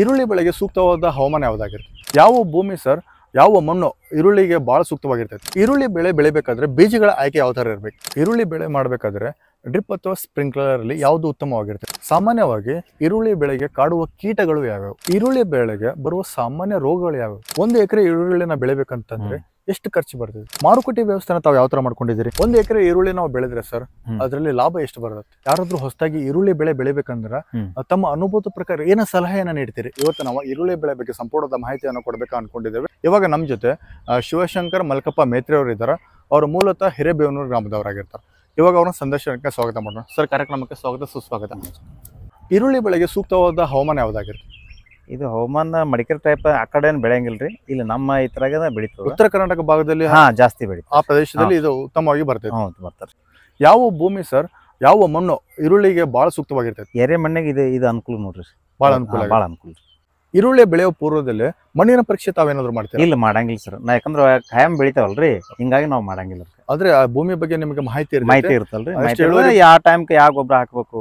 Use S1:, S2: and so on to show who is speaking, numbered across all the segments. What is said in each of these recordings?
S1: ಈರುಳ್ಳಿ ಬೆಳೆಗೆ ಸೂಕ್ತವಾದ ಹವಾಮಾನ ಯಾವುದಾಗಿರುತ್ತೆ? ಯಾವ ಭೂಮಿ ಸರ್, ಯಾವ ಮಣ್ಣು ಈರುಳ್ಳಿಗೆ ಭಾಳ ಸೂಕ್ತವಾಗಿರ್ತೈತೆ? ಈರುಳ್ಳಿ ಬೆಳೆ ಬೆಳಿಬೇಕಾದ್ರೆ ಬೀಜಗಳ ಆಯ್ಕೆ ಯಾವ ಥರ ಇರಬೇಕು? ಈರುಳ್ಳಿ ಬೆಳೆ ಮಾಡಬೇಕಾದ್ರೆ ಡ್ರಿಪ್ ಅಥವಾ ಸ್ಪ್ರಿಂಕ್ಲರಲ್ಲಿ ಯಾವುದು ಉತ್ತಮವಾಗಿರ್ತದೆ? ಸಾಮಾನ್ಯವಾಗಿ ಈರುಳ್ಳಿ ಬೆಳೆಗೆ ಕಾಡುವ ಕೀಟಗಳು ಯಾವ್ಯಾವು? ಈರುಳ್ಳಿ ಬೆಳೆಗೆ ಬರುವ ಸಾಮಾನ್ಯ ರೋಗಗಳು ಯಾವ್ಯಾವು? 1 ಎಕರೆ ಈರುಳ್ಳಿನ ಬೆಳಿಬೇಕಂತಂದ್ರೆ ಎಷ್ಟು ಖರ್ಚು ಬರ್ತದೆ? ಮಾರುಕಟ್ಟೆ ವ್ಯವಸ್ಥೆನ ತಾವು ಯಾವ ತರ ಮಾಡ್ಕೊಂಡಿದ್ದೀರಿ? 1 ಎಕರೆ ಈರುಳ್ಳಿ ನಾವು ಬೆಳೆದ್ರೆ ಸರ್, ಅದರಲ್ಲಿ ಲಾಭ ಎಷ್ಟು ಬರುತ್ತೆ? ಯಾರಾದ್ರೂ ಹೊಸದಾಗಿ ಈರುಳ್ಳಿ ಬೆಳೆ ಬೆಳಿಬೇಕಂದ್ರ ತಮ್ಮ ಅನುಭವದ ಪ್ರಕಾರ ಏನ ಸಲಹೆಯನ್ನ ನೀಡ್ತೀರಿ? ಇವತ್ತು ನಾವು ಈರುಳ್ಳಿ ಬೆಳೆ ಬಗ್ಗೆ ಸಂಪೂರ್ಣದ ಮಾಹಿತಿಯನ್ನು ಕೊಡಬೇಕು ಅನ್ಕೊಂಡಿದ್ದೇವೆ. ಇವಾಗ ನಮ್ಮ ಜೊತೆ ಶಿವಶಂಕರ್ ಮಲ್ಕಪ್ಪ ಮೇತ್ರಿ ಅವರು ಇದ್ದಾರೆ. ಅವರು ಮೂಲತಃ ಹಿರೇಬೇವನೂರು ಗ್ರಾಮದವರಾಗಿರ್ತಾರೆ. ಇವಾಗ ಅವ್ರನ್ನ ಸಂದರ್ಶನಕ್ಕೆ ಸ್ವಾಗತ ಮಾಡೋಣ. ಸರ್, ಕಾರ್ಯಕ್ರಮಕ್ಕೆ ಸ್ವಾಗತ, ಸುಸ್ವಾಗತ. ಈರುಳ್ಳಿ ಬೆಳೆಗೆ ಸೂಕ್ತವಾದ ಹವಾಮಾನ ಯಾವುದಾಗಿರುತ್ತೆ?
S2: ಇದು ಹವಾಮಾನ ಮಡಿಕೇರಿ ಟೈಪ್ ಆ ಕಡೆ ಏನು ಬೆಳೆಯಂಗಿಲ್ರಿ. ಇಲ್ಲಿ ನಮ್ಮ ಈ ತರಗ ಬೆಳೀತದೆ.
S1: ಉತ್ತರ ಕರ್ನಾಟಕ ಭಾಗದಲ್ಲಿ
S2: ಜಾಸ್ತಿ ಬೆಳೀತದೆ.
S1: ಆ ಪ್ರದೇಶದಲ್ಲಿ ಇದು ಉತ್ತಮವಾಗಿ ಬರ್ತದೆ.
S2: ಬರ್ತಾರೆ.
S1: ಯಾವ ಭೂಮಿ ಸರ್, ಯಾವ ಮಣ್ಣು ಈರುಳ್ಳಿಗೆ ಬಹಳ ಸೂಕ್ತವಾಗಿರ್ತದೆ?
S2: ಎರೆ ಮಣ್ಣಿಗೆ ಇದು ಅನುಕೂಲ ನೋಡ್ರಿ,
S1: ಬಹಳ ಅನುಕೂಲ.
S2: ಭಾಳ ಅನುಕೂಲ.
S1: ಈರುಳ್ಳಿ ಬೆಳೆಯುವ ಪೂರ್ವದಲ್ಲಿ ಮಣ್ಣಿನ ಪರೀಕ್ಷೆ ತಾವೇನಾದ್ರು ಮಾಡ್ತೀವಿ?
S2: ಇಲ್ಲ, ಮಾಡಂಗಿಲ್ಲ ಸರ್. ಯಾಕಂದ್ರೆ ಕಾಯಂ ಬೆಳಿತಾವಲ್ರಿ, ಹಿಂಗಾಗಿ ನಾವು ಮಾಡಂಗಿಲ್ಲ.
S1: ಆದ್ರೆ ಆ ಭೂಮಿ ಬಗ್ಗೆ ನಿಮಗೆ ಮಾಹಿತಿ
S2: ಇರುತ್ತಲ್ರಿ. ಯಾವ ಟೈಮ್ಗೆ ಯಾವ ಗೊಬ್ಬರ ಹಾಕ್ಬೇಕು,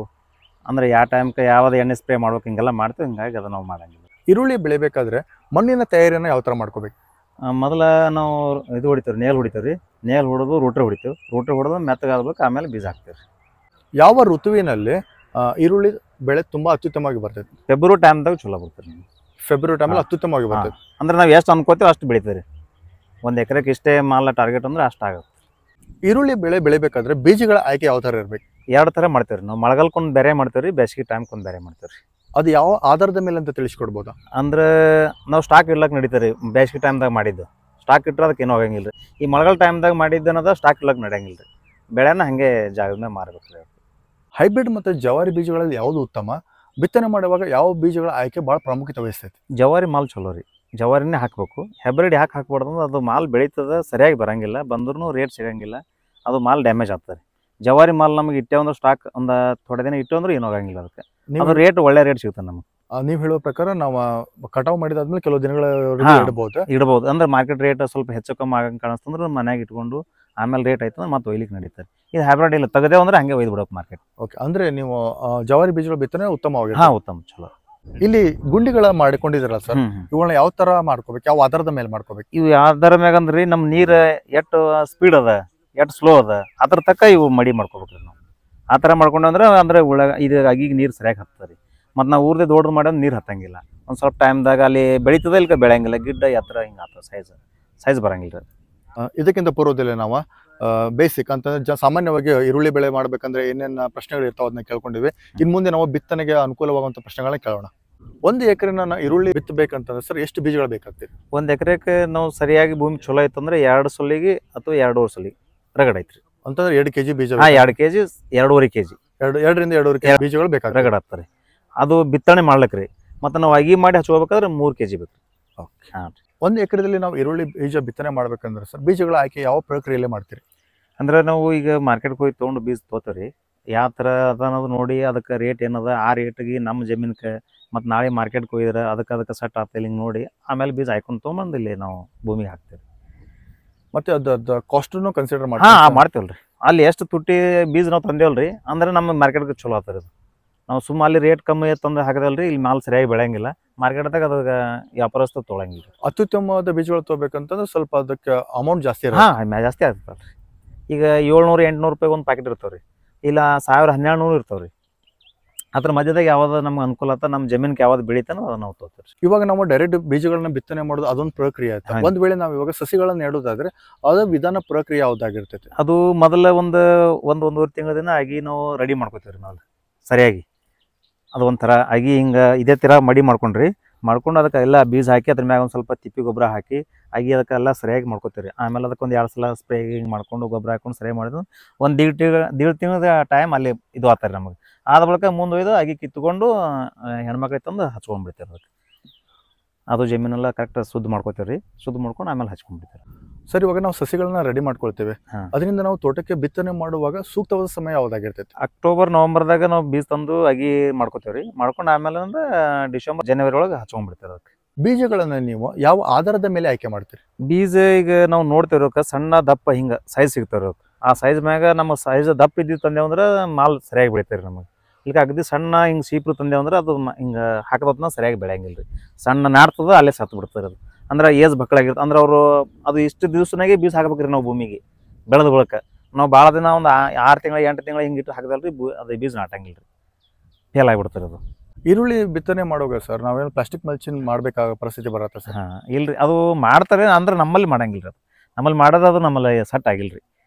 S2: ಅಂದ್ರೆ ಯಾವ ಟೈಮ್ಗೆ ಯಾವ್ದು ಎಣ್ಣೆ ಸ್ಪ್ರೇ ಮಾಡ್ಬೇಕು, ಹಿಂಗೆಲ್ಲ ಮಾಡ್ತೀವಿ. ಹಿಂಗಾಗಿ ಅದು ನಾವು ಮಾಡಂಗಿಲ್ಲ.
S1: ಈರುಳ್ಳಿ ಬೆಳಿಬೇಕಾದ್ರೆ ಮಣ್ಣಿನ ತಯಾರಿಯನ್ನು ಯಾವ ತರ ಮಾಡ್ಕೋಬೇಕು?
S2: ಮೊದಲ ನಾವು ಇದು ಹೊಡಿತೀವಿ, ನೇಲ್ ಹೊಡಿತೀವಿ. ನೇಲ್ ಹೊಡೆದು ರೂಟ್ರ್ ಹೊಡಿತೀವಿ. ರೂಟ್ರ್ ಹೊಡೆದು ಮೆತ್ತಗಾಗ್ಬೇಕು, ಆಮೇಲೆ ಬೀಜ ಹಾಕ್ತೀವಿ.
S1: ಯಾವ ಋತುವಿನಲ್ಲಿ ಈರುಳ್ಳಿ ಬೆಳೆ ತುಂಬಾ ಅತ್ಯುತ್ತಮವಾಗಿ ಬರ್ತದೆ?
S2: ಫೆಬ್ರವರಿ ಟೈಮ್ದಾಗ ಚಲೋ ಬರ್ತದೆ.
S1: ಫೆಬ್ರವರಿ ಟೈಮಲ್ಲಿ ಅತ್ಯುತ್ತಮವಾಗಿ ಬರ್ತದೆ.
S2: ಅಂದ್ರೆ ನಾವು ಎಷ್ಟು ಅನ್ಕೋತೀವಿ ಅಷ್ಟು ಬೆಳಿತೀವಿ. 1 ಎಕರೆಗೆ ಇಷ್ಟೇ ಮಾಲ ಟಾರ್ಗೆಟ್ ಅಂದ್ರೆ ಅಷ್ಟು ಆಗುತ್ತೆ.
S1: ಈರುಳ್ಳಿ ಬೆಳೆ ಬೆಳಿಬೇಕಾದ್ರೆ ಬೀಜಗಳ ಆಯ್ಕೆ ಯಾವ ತರ ಇರ್ಬೇಕು?
S2: 2 ಥರ ಮಾಡ್ತೇವ್ರಿ ನಾವು. ಮಳೆಗಾಲಕ್ಕೊಂದು ಬೇರೆ ಮಾಡ್ತೇವ್ರಿ, ಬೇಸಿಗೆ ಟೈಮ್ಕೊಂದು ಬೇರೆ ಮಾಡ್ತೇವ್ರಿ.
S1: ಅದು ಯಾವ ಆಧಾರದ ಮೇಲೆ ಅಂತ ತಿಳಿಸ್ಕೊಡ್ಬೋದಾ?
S2: ಅಂದ್ರೆ ನಾವು ಸ್ಟಾಕ್ ಇಡ್ಲಕ್ಕೆ ನಡೀತಾರೆ. ಬೇಸಿಗೆ ಟೈಮ್ದಾಗ ಮಾಡಿದ್ದು ಸ್ಟಾಕ್ ಇಟ್ಟರೆ ಅದಕ್ಕೆ ಏನೂ ಆಗಂಗಿಲ್ಲ ರೀ. ಈ ಮಳೆಗಾಲ ಟೈಮ್ದಾಗ ಮಾಡಿದ್ದನದ ಸ್ಟಾಕ್ ಇಡ್ಲಕ್ಕೆ ನಡೆಯಂಗಿಲ್ಲ ರೀ. ಬೆಳೆನ ಹಾಗೆ ಜಾಗದ ಮೇಲೆ ಮಾರಬೇಕು ರೀ.
S1: ಹೈಬ್ರಿಡ್ ಮತ್ತು ಜವಾರಿ ಬೀಜಗಳಲ್ಲಿ ಯಾವುದು ಉತ್ತಮ? ಬಿತ್ತನೆ ಮಾಡುವಾಗ ಯಾವ ಬೀಜಗಳ ಆಯ್ಕೆ ಭಾಳ ಪ್ರಾಮುಖ್ಯತೆ ವಹಿಸ್ತೈತಿ?
S2: ಜವಾರಿ ಮಾಲ್ ಚಲೋ ರೀ, ಜವಾರಿನೇ ಹಾಕಬೇಕು. ಹೈಬ್ರಿಡ್ ಯಾಕೆ ಹಾಕ್ಬಾರ್ದು ಅಂದ್ರೆ ಅದು ಮಾಲ್ ಬೆಳೀತದೆ, ಸರಿಯಾಗಿ ಬರಂಗಿಲ್ಲ, ಬಂದ್ರೂ ರೇಟ್ ಸಿಗಂಗಿಲ್ಲ, ಅದು ಮಾಲ್ ಡ್ಯಾಮೇಜ್ ಆಗ್ತದೆ. ಜವಾರಿ ಮಾಲ್ ನಮಗೆ ಇಟ್ಟೆ ಅಂದ್ರೆ ಸ್ಟಾಕ್ ಒಂದು ಥೋಡೆ ದಿನ ಇಟ್ಟು ಅಂದ್ರೆ ಏನೂ ಆಗಂಗಿಲ್ಲ. ಅದಕ್ಕೆ ಅದು ರೇಟ್ ಒಳ್ಳೆ ರೇಟ್ ಸಿಗುತ್ತೆ ನಮಗೆ.
S1: ನೀವು ಹೇಳೋ ಪ್ರಕಾರ ನಾವು ಕಟಾವು ಮಾಡಿದಾದ್ಮೇಲೆ ಕೆಲವು ದಿನಗಳ
S2: ಇಡಬಹುದು. ಅಂದ್ರೆ ಮಾರ್ಕೆಟ್ ರೇಟ್ ಸ್ವಲ್ಪ ಹೆಚ್ಚು ಕಮ್ಮಿ ಆಗಂಗೆ ಕಾಣಿಸ್ತಂದ್ರೆ ಮನೆಯಾಗ ಇಟ್ಕೊಂಡು ಆಮೇಲೆ ರೇಟ್ ಆಯ್ತು ಅಂದ್ರೆ ಮತ್ತೆ ಒಯ್ಲಿಕ್ಕೆ ನಡೀತಾರೆ. ಇದು ಹೈಬ್ರಿಡ್ ಇಲ್ಲ, ತೆಗೆದೇ ಅಂದ್ರೆ ಹಂಗೆ ಒಯ್ದು ಬಿಡೋಕೆ ಮಾರ್ಕೆಟ್.
S1: ಓಕೆ, ಅಂದ್ರೆ ನೀವು ಜವಾರಿ ಬೀಜಗಳ ಬಿತ್ತನೆ ಉತ್ತಮವಾಗಿ?
S2: ಉತ್ತಮ, ಚಲೋ.
S1: ಇಲ್ಲಿ ಗುಂಡಿಗಳ ಮಾಡಿಕೊಂಡಿದ್ದೀರಲ್ಲ ಸರ್, ಇವುಗಳನ್ನ ಯಾವ ತರ ಮಾಡ್ಕೋಬೇಕು, ಯಾವ ಆಧಾರದ ಮೇಲೆ ಮಾಡ್ಕೋಬೇಕು?
S2: ಇವು ಆಧಾರ ಮ್ಯಾಗ ಅಂದ್ರೆ ನಮ್ಮ ನೀರು ಎಷ್ಟು ಸ್ಪೀಡ್ ಅದ, ಎಷ್ಟು ಸ್ಲೋ ಅದ, ಅದ್ರ ತಕ್ಕ ಇವು ಮಡಿ ಮಾಡ್ಕೋಬೇಕ್ರಿ ನಾವು. ಆ ಥರ ಮಾಡ್ಕೊಂಡು ಅಂದ್ರೆ ಇದು ಅಗಿಗೆ ನೀರು ಸರಿಯಾಗಿ ಹತ್ತರಿ. ಮತ್ತು ನಾವು ಊರ್ದೇ ದೊಡ್ಡದು ಮಾಡೋದು ನೀರು ಹತ್ತಂಗಿಲ್ಲ. ಒಂದು ಸ್ವಲ್ಪ ಟೈಮ್ದಾಗ ಅಲ್ಲಿ ಬೆಳೀತದೆ, ಇಲ್ಲಿ ಬೆಳೆಯಂಗಿಲ್ಲ, ಗಿಡ್ಡ ಎತ್ತರ ಹಿಂಗೆ ಆಗ್ತದೆ, ಸೈಜ್ ಬರಂಗಿಲ್ಲ ರೀ.
S1: ಇದಕ್ಕಿಂತ ಪೂರ್ವದಲ್ಲಿ ನಾವು ಬೇಸಿಕ್ ಅಂತಂದ್ರೆ ಸಾಮಾನ್ಯವಾಗಿ ಈರುಳ್ಳಿ ಬೆಳೆ ಮಾಡ್ಬೇಕಂದ್ರೆ ಏನೇನು ಪ್ರಶ್ನೆಗಳು ಇರ್ತಾವ ಅದನ್ನ ಕೇಳ್ಕೊಂಡಿವಿ. ಇನ್ನು ಮುಂದೆ ನಾವು ಬಿತ್ತನೆಗೆ ಅನುಕೂಲವಾಗುವಂಥ ಪ್ರಶ್ನೆಗಳನ್ನ ಕೇಳೋಣ. 1 ಎಕರೆನ ಈರುಳ್ಳಿ ಬಿತ್ತಬೇಕಂತಂದ್ರೆ ಸರ್ ಎಷ್ಟು ಬೀಜಗಳು ಬೇಕಾಗ್ತದೆ?
S2: 1 ಎಕರೆಗೆ ನಾವು ಸರಿಯಾಗಿ ಭೂಮಿ ಚಲೋ ಇತ್ತಂದ್ರೆ 2 ಸೊಲಿಗೆ ಅಥವಾ 2.5 ಸೊಲಿಗೆ ರಗಡ್ ಐತ್ರಿ.
S1: ಅಂತಂದ್ರೆ 2 kg ಬೀಜ?
S2: 2 kg 2.5 kg
S1: 2ರಿಂದ 2.5 kg ಬೀಜಗಳು ಬೇಕಾಗ್ತದೆ,
S2: ರಗಡ್ ಆಗ್ತಾರೆ. ಅದು ಬಿತ್ತನೆ ಮಾಡ್ಲಕ್ರಿ. ಮತ್ತು ನಾವು ಅಗಿ ಮಾಡಿ ಹಚ್ಕೋಬೇಕಾದ್ರೆ 3 kg ಬೇಕು.
S1: ಓಕೆ. 1 ಎಕರೆದಲ್ಲಿ ನಾವು ಈರುಳ್ಳಿ ಬೀಜ ಬಿತ್ತನೆ ಮಾಡ್ಬೇಕಂದ್ರೆ ಸರ್ ಬೀಜಗಳ ಆಯ್ಕೆ ಯಾವ ಪ್ರಕ್ರಿಯೆಯಲ್ಲಿ ಮಾಡ್ತೀರಿ?
S2: ಅಂದ್ರೆ ನಾವು ಈಗ ಮಾರ್ಕೆಟ್ಗೆ ಹೋಗಿ ತೊಗೊಂಡು ಬೀಜ ತೋತೀವಿ. ಯಾವ ಥರ ಅದ ಅನ್ನೋದು ನೋಡಿ ಅದಕ್ಕೆ ರೇಟ್ ಏನದ, ಆ ರೇಟಿಗೆ ನಮ್ಮ ಜಮೀನ್ಗೆ ಮತ್ತು ನಾಳೆ ಮಾರ್ಕೆಟ್ಗೆ ಹೋಗಿದ್ರೆ ಅದಕ್ಕೆ ಸೆಟ್ ಆಗ್ತಿಲ್ಲ ಹಿಂಗೆ ನೋಡಿ ಆಮೇಲೆ ಬೀಜ ಹಾಕೊಂಡು ತೊಗೊಂಬಂದು ಇಲ್ಲಿ ನಾವು ಭೂಮಿಗೆ ಹಾಕ್ತೀವಿ.
S1: ಮತ್ತೆ ಅದು ಕಾಸ್ಟನ್ನು ಕನ್ಸಿಡರ್
S2: ಮಾಡ್ತೀವಲ್ರಿ. ಅಲ್ಲಿ ಎಷ್ಟು ತುಟ್ಟಿ ಬೀಜ ನಾವು ತಂದೇವಲ್ರಿ ಅಂದ್ರೆ ನಮ್ಮ ಮಾರ್ಕೆಟ್ಗೆ ಚಲೋ ಆಗ್ತದೆ. ಅದು ನಾವು ಸುಮ್ಮ ಅಲ್ಲಿ ರೇಟ್ ಕಮ್ಮಿ ತಂದು ಹಾಕದಲ್ರಿ, ಇಲ್ಲಿ ಮಾಲ್ ಸರಿಯಾಗಿ ಬೆಳೆಯಂಗಿಲ್ಲ, ಮಾರ್ಕೆಟ್ದಾಗ ಅದಕ್ಕೆ ವ್ಯಾಪಾರಸ್ಥ ತೊಗೊಳಂಗಿಲ್ಲ.
S1: ಅತ್ಯುತ್ತಮವಾದ ಬೀಜಗಳು ತೊಗೋಬೇಕಂತಂದ್ರೆ ಸ್ವಲ್ಪ ಅದಕ್ಕೆ ಅಮೌಂಟ್ ಜಾಸ್ತಿ ಇರುತ್ತೆ.
S2: ಜಾಸ್ತಿ ಆಗ್ತದೆ. ಈಗ 700-800 ರೂಪಾಯಿಗೆ ಒಂದು ಪ್ಯಾಕೆಟ್ ಇರ್ತಾವೆ ರೀ, ಇಲ್ಲ 1000-1200 ಇರ್ತಾವೆ ರೀ. ಅದ್ರ ಮಧ್ಯದಾಗ ಯಾವ್ದು ನಮ್ಗೆ ಅನುಕೂಲ ಆತ, ನಮ್ಮ ಜಮೀನ್ಗೆ ಯಾವ್ದು ಬೆಳಿತಾನೋ ಅದನ್ನ ನಾವು ತೊಗೊತೀವಿ.
S1: ಇವಾಗ ನಾವು ಡೈರೆಕ್ಟ್ ಬೀಜಗಳನ್ನ ಬಿತ್ತನೆ ಮಾಡೋದು ಅದೊಂದು ಪ್ರಕ್ರಿಯೆ ಆಯ್ತು. ಒಂದ್ ವೇಳೆ ನಾವು ಇವಾಗ ಸಸಿಗಳನ್ನ ನೆಡೋದಾದ್ರೆ ಅದ ವಿಧಾನ ಪ್ರಕ್ರಿಯೆ ಯಾವ್ದಾಗಿರ್ತೈತಿ?
S2: ಅದು ಮೊದಲ ಒಂದೂವರೆ ತಿಂಗಳ ದಿನ ಆಗಿ ನಾವು ರೆಡಿ ಮಾಡ್ಕೋತೀವಿ ರೀ ನಾವು ಸರಿಯಾಗಿ. ಅದು ಒಂಥರ ಆಗಿ ಹಿಂಗೆ ಇದೇ ಥರ ಮಡಿ ಮಾಡ್ಕೊಂಡು ಅದಕ್ಕೆ ಎಲ್ಲ ಬೀಜ ಹಾಕಿ ಅದ್ರ ಮ್ಯಾಗ ಒಂದು ಸ್ವಲ್ಪ ತಿಪ್ಪಿ ಗೊಬ್ಬರ ಹಾಕಿ ಆಗಿ ಅದಕ್ಕೆಲ್ಲ ಸರಿಯಾಗಿ ಮಾಡ್ಕೋತೀವಿ ರೀ. ಆಮೇಲೆ ಅದಕ್ಕೊಂದು 2 ಸಲ ಸ್ಪ್ರೇ ಹಿಂಗೆ ಮಾಡ್ಕೊಂಡು ಗೊಬ್ಬರ ಹಾಕೊಂಡು ಸರಿಯಾಗಿ ಮಾಡಿದ್ರು ಒಂದು 1.5 ತಿಂಗಳ ಟೈಮ್ ಅಲ್ಲಿ ಇದು ಆಗ್ತಾರೆ ನಮಗೆ. ಆದ ಬಳಿಕ ಮುಂದೊಯ್ದು ಆಗಿ ಕಿತ್ಕೊಂಡು ಹೆಣ್ಮಕ್ಳಿಗೆ ತಂದು ಹಚ್ಕೊಂಡ್ಬಿಡ್ತೀವಿ. ಅದಕ್ಕೆ ಅದು ಜಮೀನೆಲ್ಲ ಕರೆಕ್ಟ್ ಶುದ್ಧ ಮಾಡ್ಕೋತೀವಿ ರೀ. ಶುದ್ಧ ಮಾಡ್ಕೊಂಡು ಆಮೇಲೆ ಹಚ್ಕೊಂಡ್ಬಿಡ್ತೀವಿ.
S1: ಸರ್, ಇವಾಗ ನಾವು ಸಸಿಗಳನ್ನ ರೆಡಿ ಮಾಡ್ಕೊಳ್ತೇವೆ, ಅದರಿಂದ ನಾವು ತೋಟಕ್ಕೆ ಬಿತ್ತನೆ ಮಾಡುವಾಗ ಸೂಕ್ತವಾದ ಸಮಯ ಯಾವ್ದಾಗಿರ್ತೈತಿ?
S2: ಅಕ್ಟೋಬರ್-ನವೆಂಬರ್ದಾಗ ನಾವು ಬೀಜ ತಂದು ಅಗಿ ಮಾಡ್ಕೋತೀವಿ ರೀ. ಮಾಡ್ಕೊಂಡು ಆಮೇಲೆ ಅಂದ್ರೆ ಡಿಸೆಂಬರ್-ಜನವರಿ ಒಳಗೆ ಹಚ್ಕೊಂಡ್ಬಿಡ್ತೀವಿ. ಅದಕ್ಕೆ
S1: ಬೀಜಗಳನ್ನ ನೀವು ಯಾವ ಆಧಾರದ ಮೇಲೆ ಆಯ್ಕೆ ಮಾಡ್ತೀರಿ?
S2: ಬೀಜ ಈಗ ನಾವು ನೋಡ್ತಿರೋಕೆ ಸಣ್ಣ ದಪ್ಪ ಹಿಂಗೆ ಸೈಜ್ ಸಿಗ್ತಿರೋಕೆ, ಆ ಸೈಜ್ ಮ್ಯಾಗ ನಮ್ಮ ಸೈಜ್ ದಪ್ಪ ಇದ್ದಿತ್ತು ತಂದೇವು ಅಂದ್ರೆ ಮಾಲ್ ಸರಿಯಾಗಿ ಬೆಳಿತೀರಿ ನಮಗೆ. ಈಗ ಅಗದಿ ಸಣ್ಣ ಹಿಂಗೆ ಸೀಪ್ರು ತಂದೇವು ಅಂದ್ರೆ ಅದು ಹಿಂಗೆ ಹಾಕೋದನ್ನ ಸರಿಯಾಗಿ ಬೆಳೆಯಂಗಿಲ್ಲ ರೀ. ಸಣ್ಣ ನಾಡ್ತದ ಅಲ್ಲೇ ಸತ್ತು ಬಿಡ್ತಾರೆ ಅದು. ಅಂದ್ರೆ ಏಜ್ ಬಕ್ಕಳಾಗಿರುತ್ತೆ ಅಂದ್ರೆ ಅವರು ಅದು ಇಷ್ಟು ದಿವ್ಸನಾಗೆ ಬೀಜ ಹಾಕ್ಬೇಕ್ರಿ ನಾವು ಭೂಮಿಗೆ ಬೆಳೆದ ಬಳಕ. ನಾವು ಭಾಳ ದಿನ ಒಂದು 6 ತಿಂಗಳು 8 ತಿಂಗಳು ಹಿಂಗೆ ಇಟ್ಟು ಹಾಕಿದಲ್ರಿ ಅದು ಬೀಜ ನಾಟಂಗಿಲ್ಲ ರೀ, ಫೇಲ್ ಆಗಿಬಿಡ್ತಾರೆ ಅದು.
S1: ಈರುಳ್ಳಿ ಬಿತ್ತನೆ ಮಾಡುವಾಗ ಸರ್ ನಾವೇನು ಪ್ಲಾಸ್ಟಿಕ್ ಮಲ್ಚಿಂಗ್ ಮಾಡಬೇಕಾದ ಪರಿಸ್ಥಿತಿ ಬರತ್ತೆ ಸರ್?
S2: ಹಾಂ ಇಲ್ರಿ, ಅದು ಮಾಡ್ತಾರೆ ಅಂದ್ರೆ ನಮ್ಮಲ್ಲಿ ಮಾಡಂಗಿಲ್ಲ ರೀ. ಅದು ನಮ್ಮಲ್ಲಿ ಮಾಡೋದು ಅದು ನಮ್ಮಲ್ಲಿ ಸೆಟ್ ಆಗಿಲ್ಲ ರೀ,